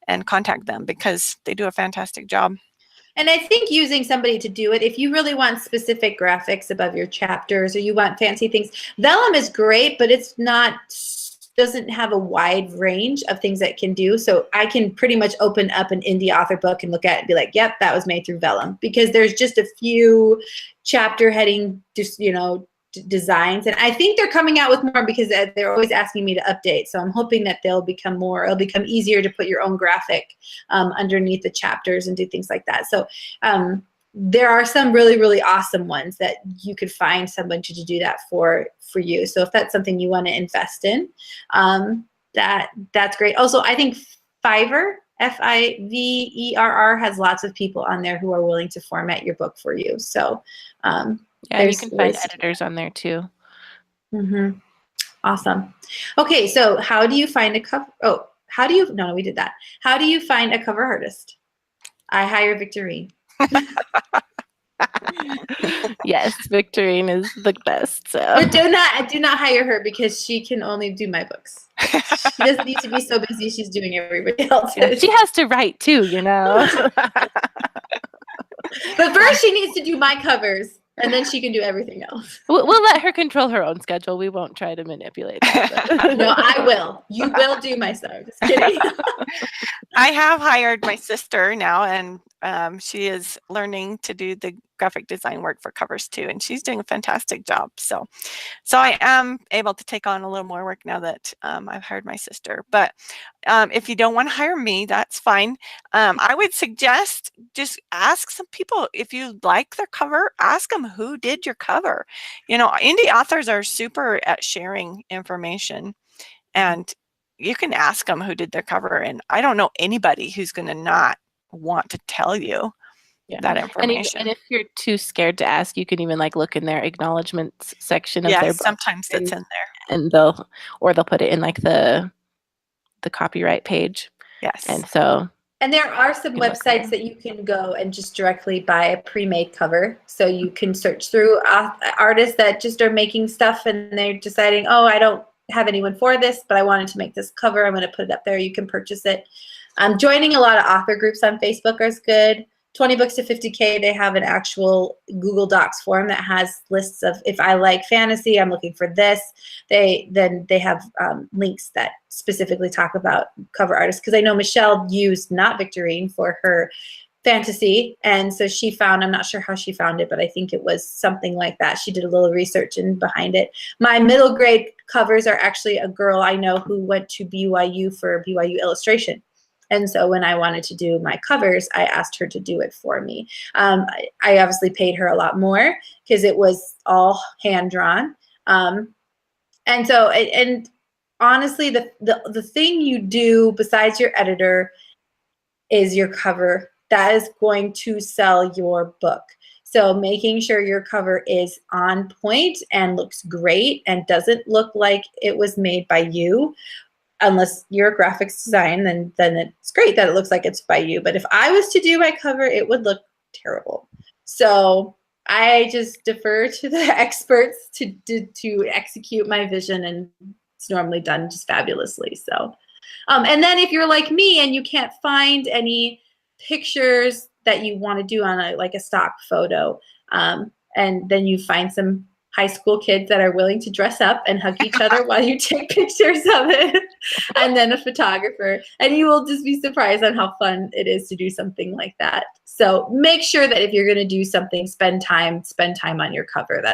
and contact them because they do a fantastic job. And I think using somebody to do it, if you really want specific graphics above your chapters or you want fancy things, Vellum is great, but it's not, doesn't have a wide range of things that it can do. So I can pretty much open up an indie author book and look at it and be like, yep, that was made through Vellum, because there's just a few chapter heading, just, you know, designs, and I think they're coming out with more because they're always asking me to update. So I'm hoping that they'll become more, it'll become easier to put your own graphic underneath the chapters and do things like that. So there are some really, really awesome ones that you could find someone to do that for you. So if that's something you want to invest in, that's great. Also, I think Fiverr, Fiverr, has lots of people on there who are willing to format your book for you. So yeah, you can find editors on there too. Mm-hmm. Awesome. Okay, so how do you find a cover? Oh, how do you? No, we did that. How do you find a cover artist? I hire Victorine. Yes, Victorine is the best. So. But do not hire her because she can only do my books. She doesn't need to be so busy. She's doing everybody else's. Yeah, she has to write too, you know. But first, she needs to do my covers, and then she can do everything else. We'll let her control her own schedule. We won't try to manipulate that. No, I will. You will do my stuff. Just kidding. I have hired my sister now, and she is learning to do the graphic design work for covers too, and she's doing a fantastic job. So I am able to take on a little more work now that I've hired my sister. But if you don't want to hire me, that's fine. I would suggest just ask some people if you like their cover. Ask them who did your cover. You know, indie authors are super at sharing information, and you can ask them who did their cover. And I don't know anybody who's going to not want to tell you that information. And if you're too scared to ask, you can even like look in their acknowledgments section of their book. Sometimes it's in there. And they'll put it in like the copyright page. Yes. And so. And there are some websites that you can go and just directly buy a pre-made cover. So you can search through artists that just are making stuff and they're deciding, oh, I don't have anyone for this, but I wanted to make this cover. I'm going to put it up there. You can purchase it. Joining a lot of author groups on Facebook is good. 20 books to 50K, they have an actual Google Docs form that has lists of, if I like fantasy, I'm looking for this. They have links that specifically talk about cover artists, because I know Michelle used Not Victorine for her fantasy, and so she found, I'm not sure how she found it, but I think it was something like that. She did a little research in behind it. My middle grade covers are actually a girl I know who went to BYU for BYU illustration. And so when I wanted to do my covers, I asked her to do it for me. I obviously paid her a lot more because it was all hand drawn. And so, and honestly, the thing you do besides your editor is your cover. That is going to sell your book. So making sure your cover is on point and looks great and doesn't look like it was made by you. Unless you're a graphics design, then it's great that it looks like it's by you. But if I was to do my cover, it would look terrible. So I just defer to the experts to execute my vision, and it's normally done just fabulously. So, and then if you're like me and you can't find any pictures that you want to do on a stock photo, and then you find some high school kids that are willing to dress up and hug each other while you take pictures of it, and then a photographer, and you will just be surprised on how fun it is to do something like that. So make sure that if you're going to do something, spend time on your cover.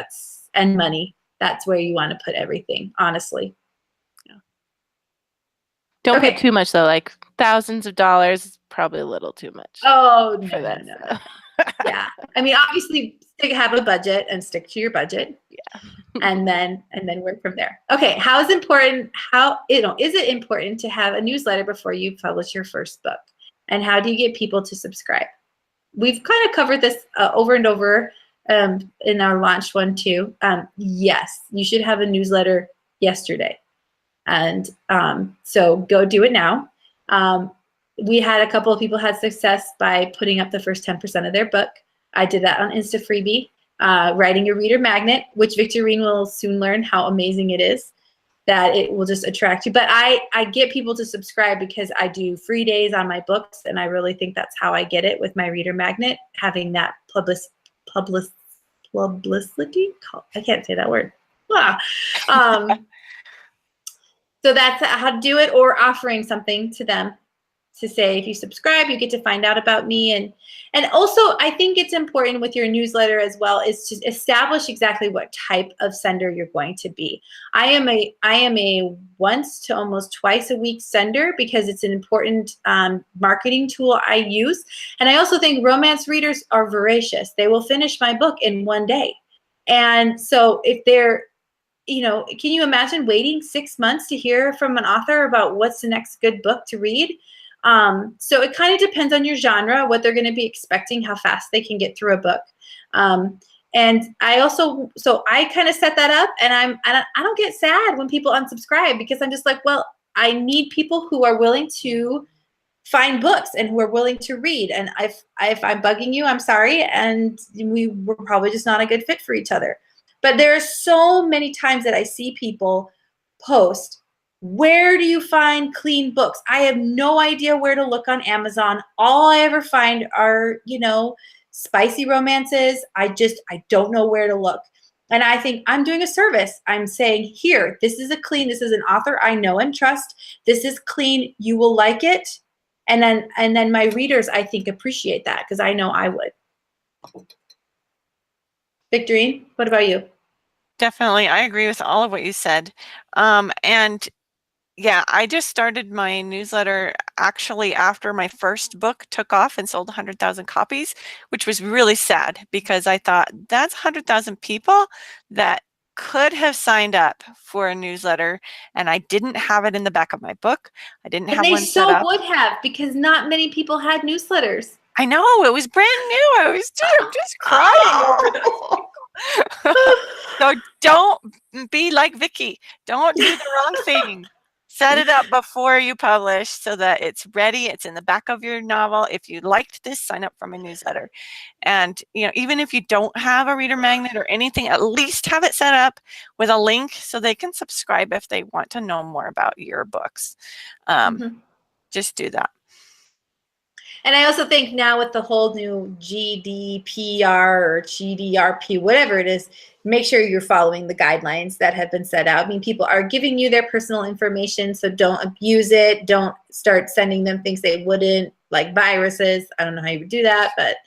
And money. That's where you want to put everything, honestly. Yeah. Don't put too much though, like thousands of dollars is probably a little too much. Oh, no, for that. No. Yeah. I mean, obviously have a budget and stick to your budget. Yeah. and then work from there. Okay. Is it important to have a newsletter before you publish your first book? And how do you get people to subscribe? We've kind of covered this over and over in our launch one too. Yes, you should have a newsletter yesterday. And so go do it now. We had a couple of people had success by putting up the first 10% of their book. I did that on Insta Freebie, writing a reader magnet, which Victorine will soon learn how amazing it is, that it will just attract you. But I get people to subscribe because I do free days on my books, and I really think that's how I get it with my reader magnet, having that publicity. I can't say that word. So that's how to do it, or offering something to them to say, if you subscribe, you get to find out about me. And also, I think it's important with your newsletter as well is to establish exactly what type of sender you're going to be. I am a once to almost twice a week sender because it's an important marketing tool I use. And I also think romance readers are voracious. They will finish my book in one day. And so if they're, can you imagine waiting 6 months to hear from an author about what's the next good book to read? So it kind of depends on your genre, what they're going to be expecting, how fast they can get through a book. And I kind of set that up, and I don't get sad when people unsubscribe, because I'm just like, well, I need people who are willing to find books and who are willing to read. And if I'm bugging you, I'm sorry. And we're probably just not a good fit for each other. But there are so many times that I see people post, where do you find clean books? I have no idea where to look on Amazon. All I ever find are, spicy romances. I don't know where to look. And I think I'm doing a service. I'm saying, here, this is an author I know and trust. This is clean. You will like it. And then my readers, I think, appreciate that, because I know I would. Victorine, what about you? Definitely. I agree with all of what you said. And yeah, I just started my newsletter actually after my first book took off and sold 100,000 copies, which was really sad, because I thought that's 100,000 people that could have signed up for a newsletter, and I didn't have it in the back of my book. I didn't have one set up. They so would have, because not many people had newsletters. I know, it was brand new. I'm just crying over this. So don't be like Vicky. Don't do the wrong thing. Set it up before you publish so that it's ready. It's in the back of your novel. If you liked this, sign up for my newsletter. And even if you don't have a reader magnet or anything, at least have it set up with a link so they can subscribe if they want to know more about your books. Just do that. And I also think now with the whole new GDPR or GDRP, whatever it is, make sure you're following the guidelines that have been set out. I mean, people are giving you their personal information, so don't abuse it. Don't start sending them things they wouldn't, like viruses. I don't know how you would do that, but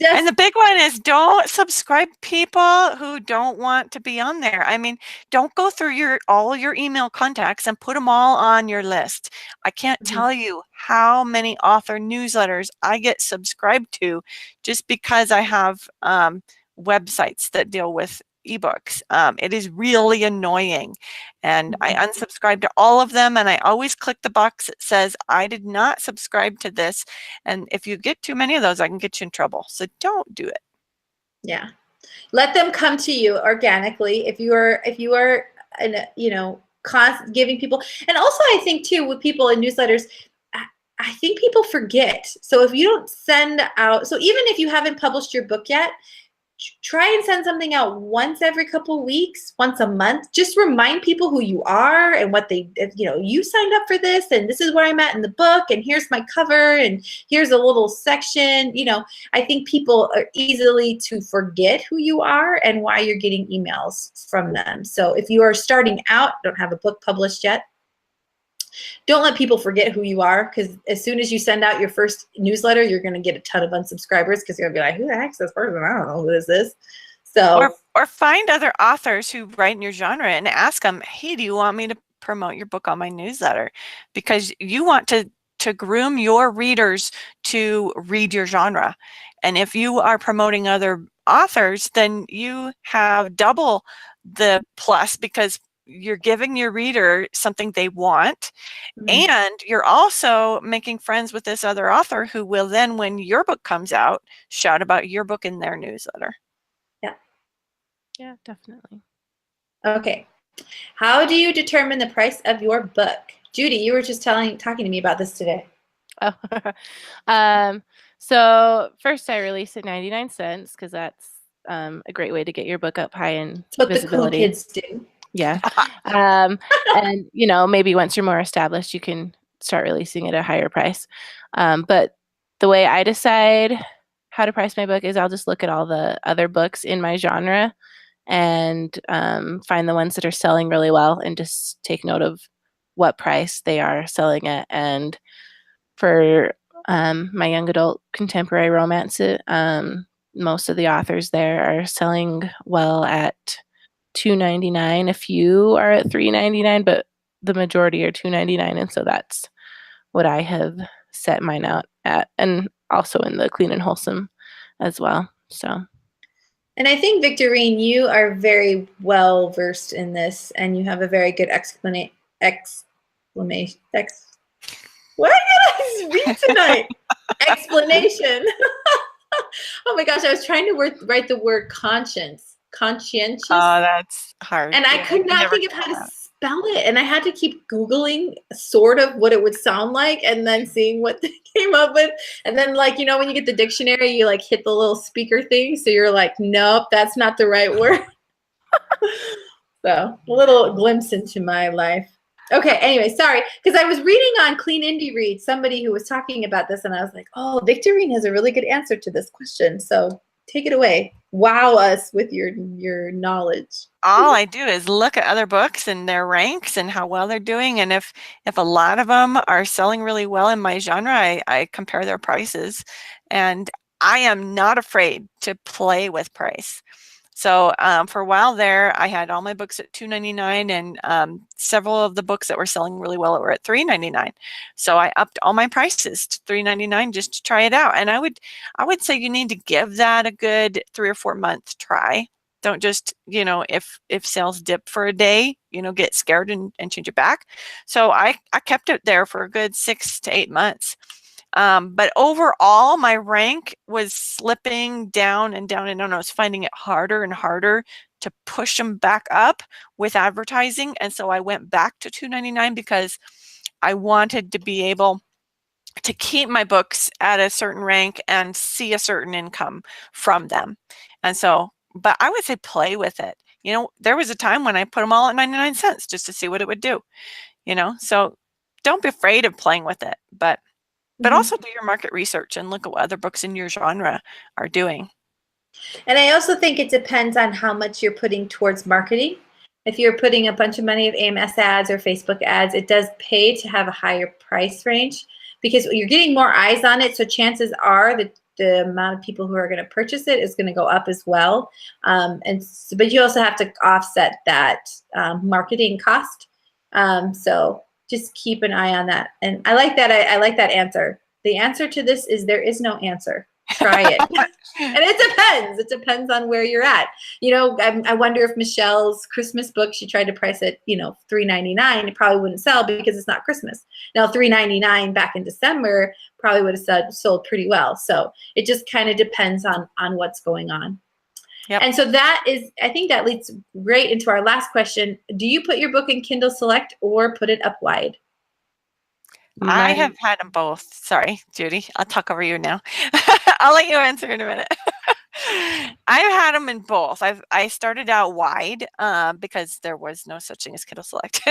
and the big one is don't subscribe people who don't want to be on there. I mean, don't go through all your email contacts and put them all on your list. I can't tell you how many author newsletters I get subscribed to just because I have websites that deal with ebooks. It is really annoying, and I unsubscribe to all of them, and I always click the box that says I did not subscribe to this, and if you get too many of those, I can get you in trouble, so don't do it. Yeah, let them come to you organically if you are giving people. And also I think too with people in newsletters, I think people forget. So if you don't send out, so even if you haven't published your book yet, try and send something out once every couple of weeks, once a month. Just remind people who you are and what they, you signed up for this, and this is where I'm at in the book, and here's my cover, and here's a little section. I think people are easily to forget who you are and why you're getting emails from them. So if you are starting out, don't have a book published yet, don't let people forget who you are, because as soon as you send out your first newsletter, you're going to get a ton of unsubscribers because you're going to be like, who the heck's this person? I don't know who this is. So, or find other authors who write in your genre and ask them, hey, do you want me to promote your book on my newsletter? Because you want to groom your readers to read your genre. And if you are promoting other authors, then you have double the plus, because you're giving your reader something they want, and you're also making friends with this other author who will then, when your book comes out, shout about your book in their newsletter. Yeah, definitely. Okay. How do you determine the price of your book? Judy, you were just talking to me about this today. So first I release at 99 cents because that's a great way to get your book up high in That's what visibility. the cool kids do. Yeah. And maybe once you're more established, you can start releasing at a higher price. But the way I decide how to price my book is I'll just look at all the other books in my genre and find the ones that are selling really well and just take note of what price they are selling at. And for my young adult contemporary romance, most of the authors there are selling well at $2.99. A few are at $3.99, but the majority are $2.99, and so that's what I have set mine out at, and also in the clean and wholesome as well. So, and I think, Victorine, you are very well versed in this, and you have a very good explanation. What did I speak tonight? Explanation. Oh my gosh, I was trying to write the word conscientious. Oh, that's hard. And I could not think of how to spell it. And I had to keep Googling sort of what it would sound like and then seeing what they came up with. And then, when you get the dictionary, you hit the little speaker thing. So you're like, nope, that's not the right word. So a little glimpse into my life. Okay, anyway, sorry, because I was reading on Clean Indie Read, somebody who was talking about this, and I was like, oh, Victorine has a really good answer to this question. So take it away. Wow us with your knowledge. All I do is look at other books and their ranks and how well they're doing. And if a lot of them are selling really well in my genre, I compare their prices. And I am not afraid to play with price. So for a while there, I had all my books at $2.99, and several of the books that were selling really well were at $3.99. So I upped all my prices to $3.99 just to try it out. And I would say you need to give that a good 3 or 4 month try. Don't just, if sales dip for a day, get scared and change it back. So I kept it there for a good 6 to 8 months. But overall, my rank was slipping down and down and down. I was finding it harder and harder to push them back up with advertising. And so I went back to $2.99 because I wanted to be able to keep my books at a certain rank and see a certain income from them. And so, but I would say play with it. There was a time when I put them all at 99 cents just to see what it would do, so don't be afraid of playing with it. But but also do your market research and look at what other books in your genre are doing. And I also think it depends on how much you're putting towards marketing. If you're putting a bunch of money of AMS ads or Facebook ads, it does pay to have a higher price range because you're getting more eyes on it. So chances are that the amount of people who are going to purchase it is going to go up as well. But you also have to offset that marketing cost. So just keep an eye on that. And I like that. I like that answer. The answer to this is there is no answer. Try it. And it depends. It depends on where you're at. You know, I wonder if Michelle's Christmas book, she tried to price it, you know, $3.99. It probably wouldn't sell because it's not Christmas. Now, $3.99 back in December probably would have sold pretty well. So it just kind of depends on what's going on. Yep. And so that is, I think that leads right into our last question. Do you put your book in Kindle Select or put it up wide? I have had them both. Sorry, Judy, I'll talk over you now. I'll let you answer in a minute. I've had them in both. I started out wide because there was no such thing as Kindle Select.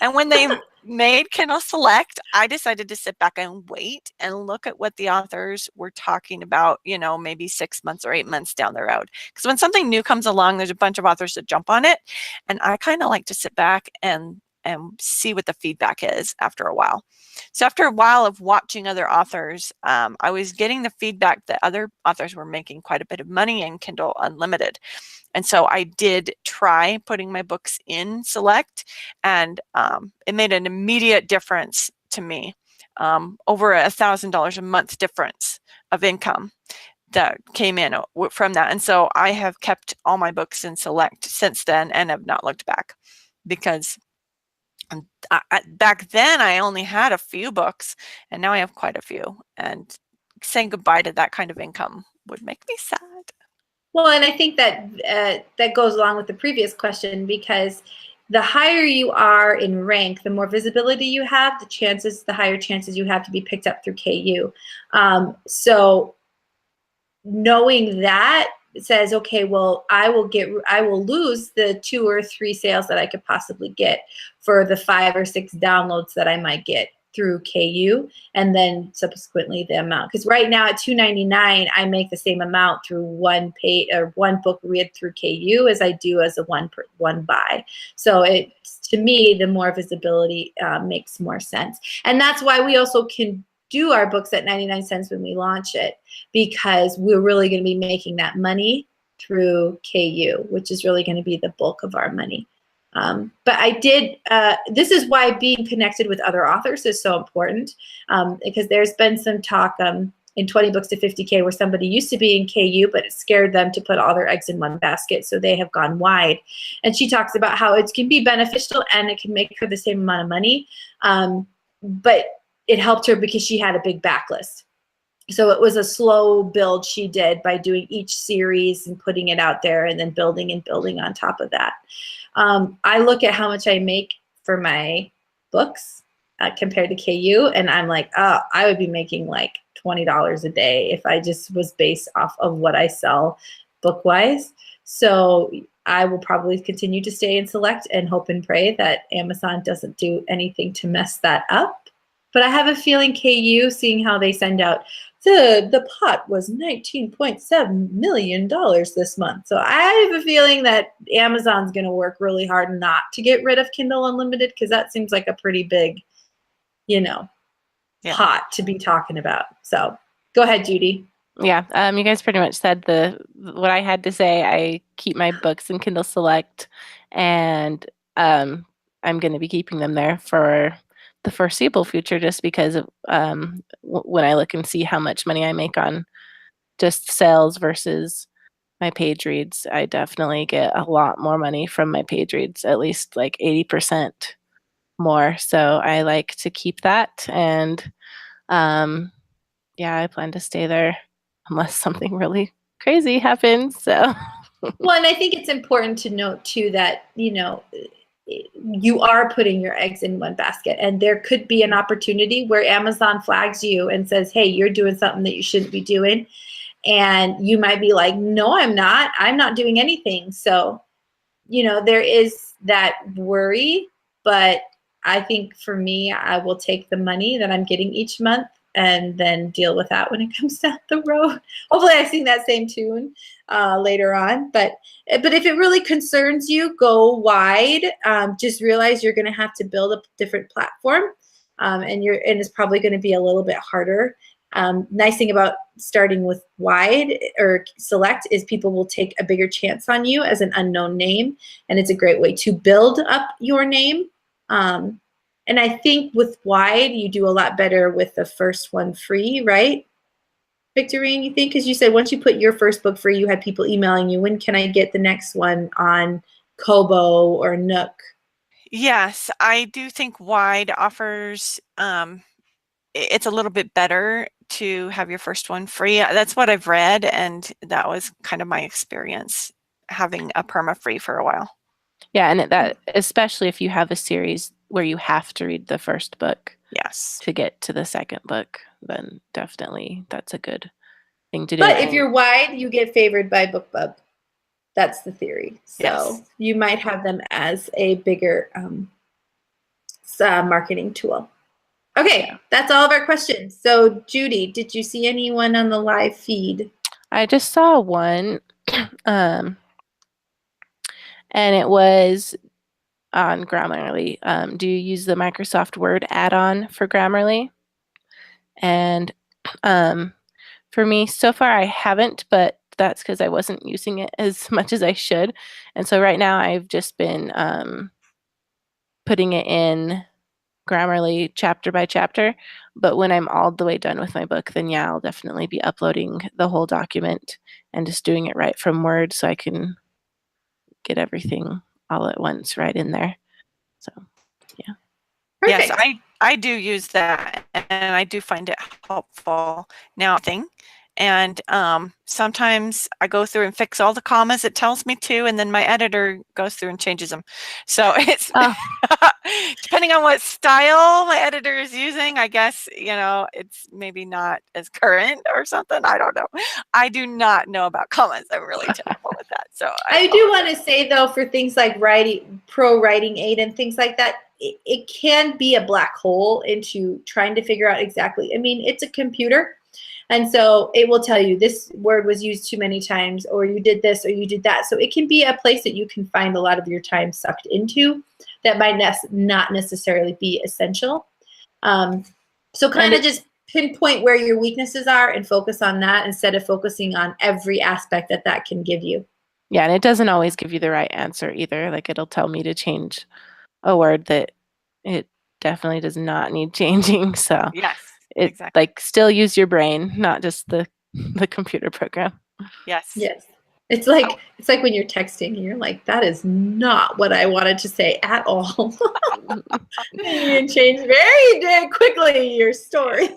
And when they made Kindle Select, I decided to sit back and wait and look at what the authors were talking about, you know, maybe 6 months or 8 months down the road. Because when something new comes along, there's a bunch of authors that jump on it. And I kind of like to sit back and see what the feedback is after a while. So after a while of watching other authors, I was getting the feedback that other authors were making quite a bit of money in Kindle Unlimited. And so I did try putting my books in Select, and it made an immediate difference to me, over $1,000 a month difference of income that came in from that. And so I have kept all my books in Select since then and have not looked back, because back then I only had a few books and now I have quite a few, and saying goodbye to that kind of income would make me sad. Well, and I think that that goes along with the previous question, because the higher you are in rank, the more visibility you have, the higher chances you have to be picked up through KU. So knowing that says, okay, well, I will lose the 2 or 3 sales that I could possibly get for the 5 or 6 downloads that I might get through KU, and then subsequently the amount. Because right now at $2.99, I make the same amount through one book read through KU as I do as a one buy. So to me, the more visibility makes more sense, and that's why we also can do our books at 99 cents when we launch it, because we're really going to be making that money through KU, which is really going to be the bulk of our money. But this is why being connected with other authors is so important, because there's been some talk in 20 Books to 50K where somebody used to be in KU, but it scared them to put all their eggs in one basket, so they have gone wide. And she talks about how it can be beneficial and it can make her the same amount of money, but it helped her because she had a big backlist. So it was a slow build she did by doing each series and putting it out there and then building and building on top of that. I look at how much I make for my books compared to KU, and I'm like, oh, I would be making like $20 a day if I just was based off of what I sell book-wise. So I will probably continue to stay in Select and hope and pray that Amazon doesn't do anything to mess that up. But I have a feeling KU, seeing how they send out, the pot was $19.7 million this month. So I have a feeling that Amazon's going to work really hard not to get rid of Kindle Unlimited, because that seems like a pretty big, pot to be talking about. So go ahead, Judy. Yeah, you guys pretty much said what I had to say. I keep my books in Kindle Select, and I'm going to be keeping them there for the foreseeable future, just because of when I look and see how much money I make on just sales versus my page reads, I definitely get a lot more money from my page reads, at least like 80% more. So I like to keep that, and yeah, I plan to stay there unless something really crazy happens. So well, and I think it's important to note too that you are putting your eggs in one basket, and there could be an opportunity where Amazon flags you and says, hey, you're doing something that you shouldn't be doing, and you might be like, no, I'm not doing anything. So there is that worry, but I think for me, I will take the money that I'm getting each month and then deal with that when it comes down the road. Hopefully I sing that same tune later on. But if it really concerns you, go wide. Just realize you're going to have to build a different platform, and it's probably going to be a little bit harder. Nice thing about starting with wide or select is people will take a bigger chance on you as an unknown name, and it's a great way to build up your name. And I think with wide, you do a lot better with the first one free, right? Victorine, you think? Because you said once you put your first book free, you had people emailing you, when can I get the next one on Kobo or Nook? Yes, I do think wide offers, it's a little bit better to have your first one free. That's what I've read, and that was kind of my experience having a perma free for a while. Yeah, and that especially if you have a series where you have to read the first book Yes. to get to the second book, then definitely that's a good thing to do. But if you're wide, you get favored by BookBub. That's the theory. So Yes. you might have them as a bigger marketing tool. Okay, yeah. That's all of our questions. So Judy, did you see anyone on the live feed? I just saw one, and it was on Grammarly. Do you use the Microsoft Word add-on for Grammarly? And for me, so far I haven't, but that's because I wasn't using it as much as I should. And so right now I've just been putting it in Grammarly chapter by chapter. But when I'm all the way done with my book, then yeah, I'll definitely be uploading the whole document and just doing it right from Word so I can get everything all at once right in there. So yeah. Perfect. Yes, I do use that, and I do find it helpful now. And sometimes I go through and fix all the commas it tells me to, and then my editor goes through and changes them. So it's depending on what style my editor is using, I guess, it's maybe not as current or something. I don't know. I do not know about commas. I'm really terrible with that. So I do want to say, though, for things like pro writing aid and things like that, it can be a black hole into trying to figure out exactly. I mean, it's a computer. And so it will tell you this word was used too many times, or you did this, or you did that. So it can be a place that you can find a lot of your time sucked into that might not necessarily be essential. So kind of just pinpoint where your weaknesses are and focus on that instead of focusing on every aspect that can give you. Yeah, and it doesn't always give you the right answer either. Like it'll tell me to change a word that it definitely does not need changing. So yes. It's exactly. Like still use your brain, not just the computer program. Yes. Yes. It's like when you're texting and you're like, that is not what I wanted to say at all. You can change very quickly your story.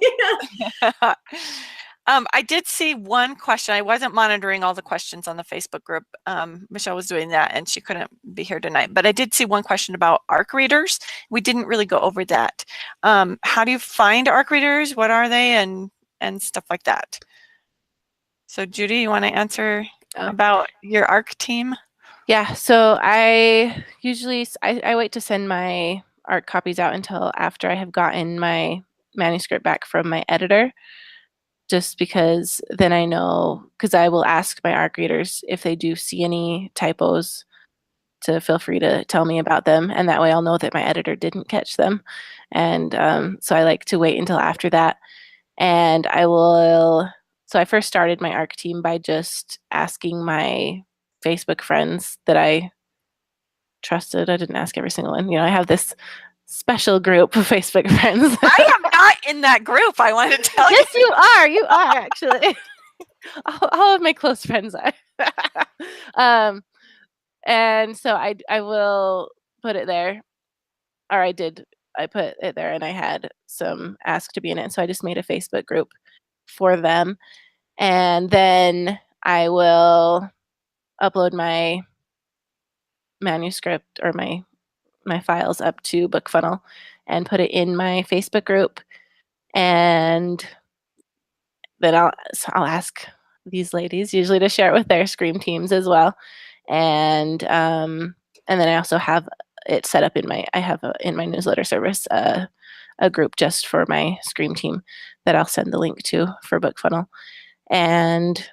I did see one question. I wasn't monitoring all the questions on the Facebook group. Michelle was doing that and she couldn't be here tonight. But I did see one question about ARC readers. We didn't really go over that. How do you find ARC readers? What are they and stuff like that? So Judy, you want to answer about your ARC team? Yeah, so I usually I wait to send my ARC copies out until after I have gotten my manuscript back from my editor. Just because then I know, because I will ask my ARC readers if they do see any typos to feel free to tell me about them. And that way I'll know that my editor didn't catch them. And so I like to wait until after that. And so I first started my ARC team by just asking my Facebook friends that I trusted. I didn't ask every single one. I have this special group of Facebook friends. I am not in that group. I want to tell you. Yes, you are. You are actually. All of my close friends are. And so I will put it there, or I did. I put it there, and I had some ask to be in it. So I just made a Facebook group for them, and then I will upload my manuscript or my files up to BookFunnel and put it in my Facebook group, and then I'll ask these ladies usually to share it with their Scream teams as well, and then I also have it set up in I have in my newsletter service a group just for my Scream team that I'll send the link to for BookFunnel. And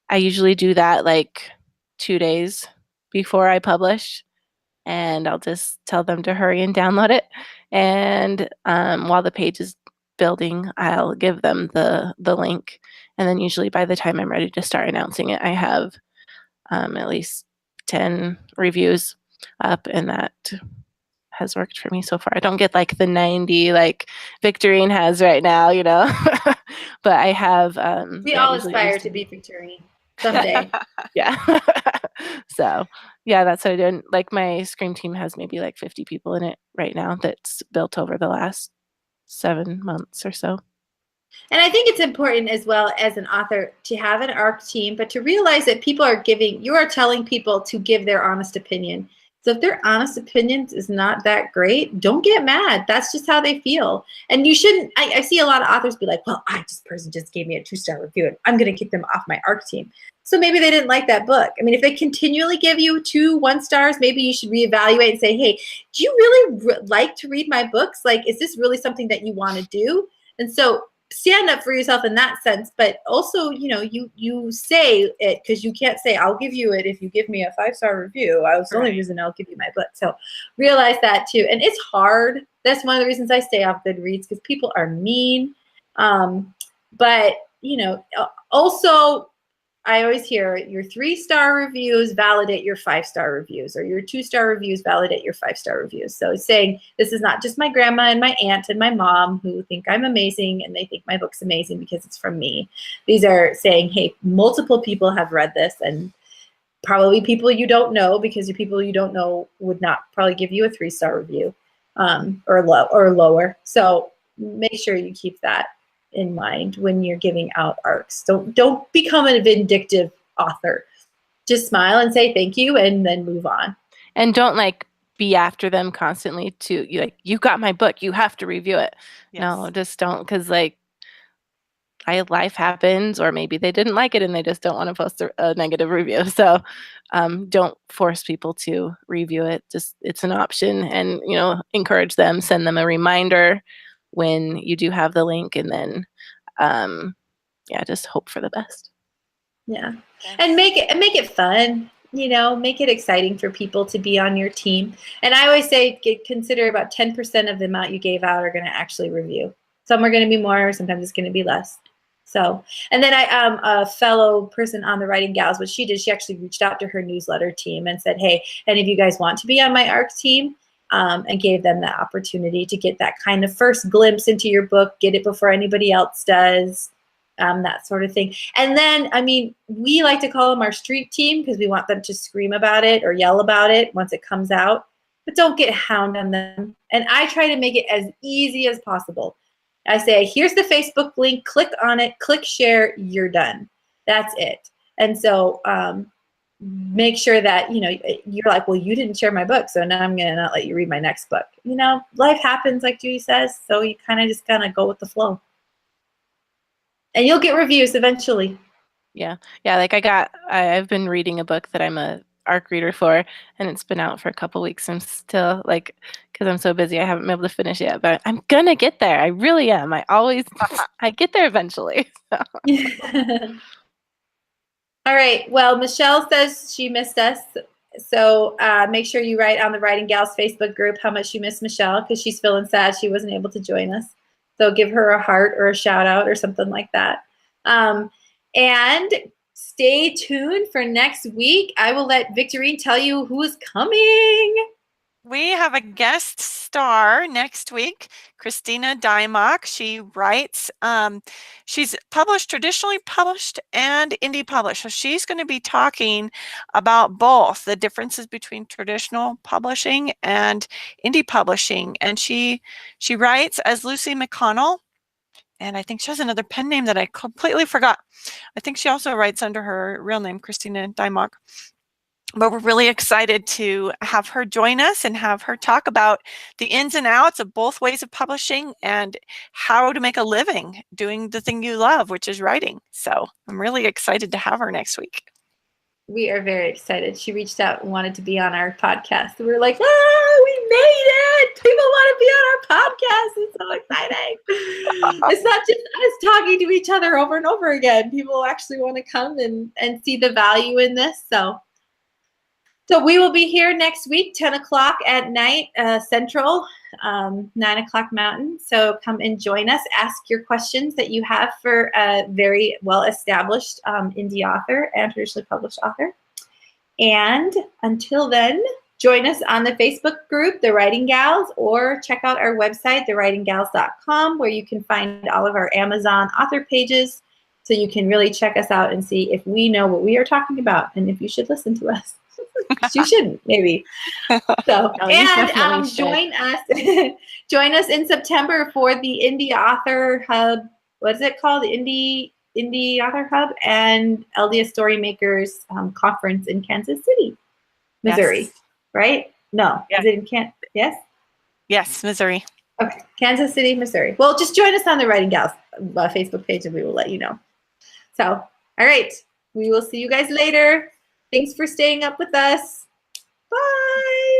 I usually do that like 2 days before I publish, and I'll just tell them to hurry and download it. And while the page is building, I'll give them the link. And then usually by the time I'm ready to start announcing it, I have at least 10 reviews up, and that has worked for me so far. I don't get like the 90 like Victorine has right now, but I have. We all aspire to be Victorine someday. Yeah. So yeah, that's what I do. And like my Scream team has maybe like 50 people in it right now that's built over the last 7 months or so. And I think it's important as well as an author to have an ARC team, but to realize that you are telling people to give their honest opinion. So if their honest opinions is not that great, don't get mad. That's just how they feel. And you shouldn't, I see a lot of authors be like, well, this person just gave me a 2-star review and I'm going to kick them off my ARC team. So maybe they didn't like that book. I mean, if they continually give you 2 1-stars, maybe you should reevaluate and say, hey, do you really like to read my books? Like, is this really something that you want to do? And so stand up for yourself in that sense, but also, you say it, because you can't say, I'll give you it if you give me a 5-star review. I was only using I'll give you my book. So realize that too. And it's hard. That's one of the reasons I stay off Goodreads, because people are mean. But, also, I always hear your 3-star reviews validate your 5-star reviews, or your 2-star reviews validate your 5-star reviews. So it's saying this is not just my grandma and my aunt and my mom who think I'm amazing and they think my book's amazing because it's from me. These are saying, hey, multiple people have read this, and probably people you don't know, because the people you don't know would not probably give you a 3-star review or lower. So make sure you keep that in mind when you're giving out ARCs. Don't become a vindictive author. Just smile and say thank you and then move on. And don't like be after them constantly to you got my book, you have to review it. Yes. No, just don't, because like life happens, or maybe they didn't like it and they just don't want to post a negative review. So don't force people to review it. Just it's an option, and encourage them, send them a reminder when you do have the link, and then just hope for the best. Yeah. And make it fun, make it exciting for people to be on your team. And I always say consider about 10% of the amount you gave out are going to actually review. Some are going to be more, sometimes it's going to be less. So, and then a fellow person on the Writing Gals, what she did, she actually reached out to her newsletter team and said, hey, any of you guys want to be on my ARC team? And gave them the opportunity to get that kind of first glimpse into your book, get it before anybody else does, that sort of thing. And then, we like to call them our street team, because we want them to scream about it or yell about it once it comes out, but don't get hound on them. And I try to make it as easy as possible. I say, here's the Facebook link, click on it, click share, you're done. That's it. And so, make sure that, you're like, well, you didn't share my book, so now I'm going to not let you read my next book. Life happens, like Judy says, so you kind of go with the flow. And you'll get reviews eventually. Yeah. Yeah, like I've been reading a book that I'm a ARC reader for, and it's been out for a couple weeks. I'm still because I'm so busy, I haven't been able to finish it yet, but I'm going to get there. I really am. I get there eventually. So. All right. Well, Michelle says she missed us. So make sure you write on the Writing Gals Facebook group how much you miss Michelle, because she's feeling sad she wasn't able to join us. So give her a heart or a shout out or something like that. And stay tuned for next week. I will let Victorine tell you who is coming. We have a guest star next week, Christina Dymock. She writes, she's traditionally published and indie published. So she's going to be talking about both the differences between traditional publishing and indie publishing. And she writes as Lucy McConnell. And I think she has another pen name that I completely forgot. I think she also writes under her real name, Christina Dymock. But we're really excited to have her join us and have her talk about the ins and outs of both ways of publishing and how to make a living doing the thing you love, which is writing. So I'm really excited to have her next week. We are very excited. She reached out and wanted to be on our podcast. We were like, we made it. People want to be on our podcast. It's so exciting. It's not just us talking to each other over and over again. People actually want to come and see the value in this. So we will be here next week, 10 o'clock at night, Central, 9 o'clock Mountain. So come and join us. Ask your questions that you have for a very well-established indie author and traditionally published author. And until then, join us on the Facebook group, The Writing Gals, or check out our website, thewritinggals.com, where you can find all of our Amazon author pages, so you can really check us out and see if we know what we are talking about and if you should listen to us. You shouldn't, maybe. So, and join us in September for the Indie Author Hub. What is it called? The Indie Author Hub and LDS Storymakers Conference in Kansas City, Missouri. Yes. Right? No. Yeah. Is it in Kansas? Yes? Yes, Missouri. Okay. Kansas City, Missouri. Well, just join us on the Writing Gals Facebook page and we will let you know. So, all right. We will see you guys later. Thanks for staying up with us. Bye.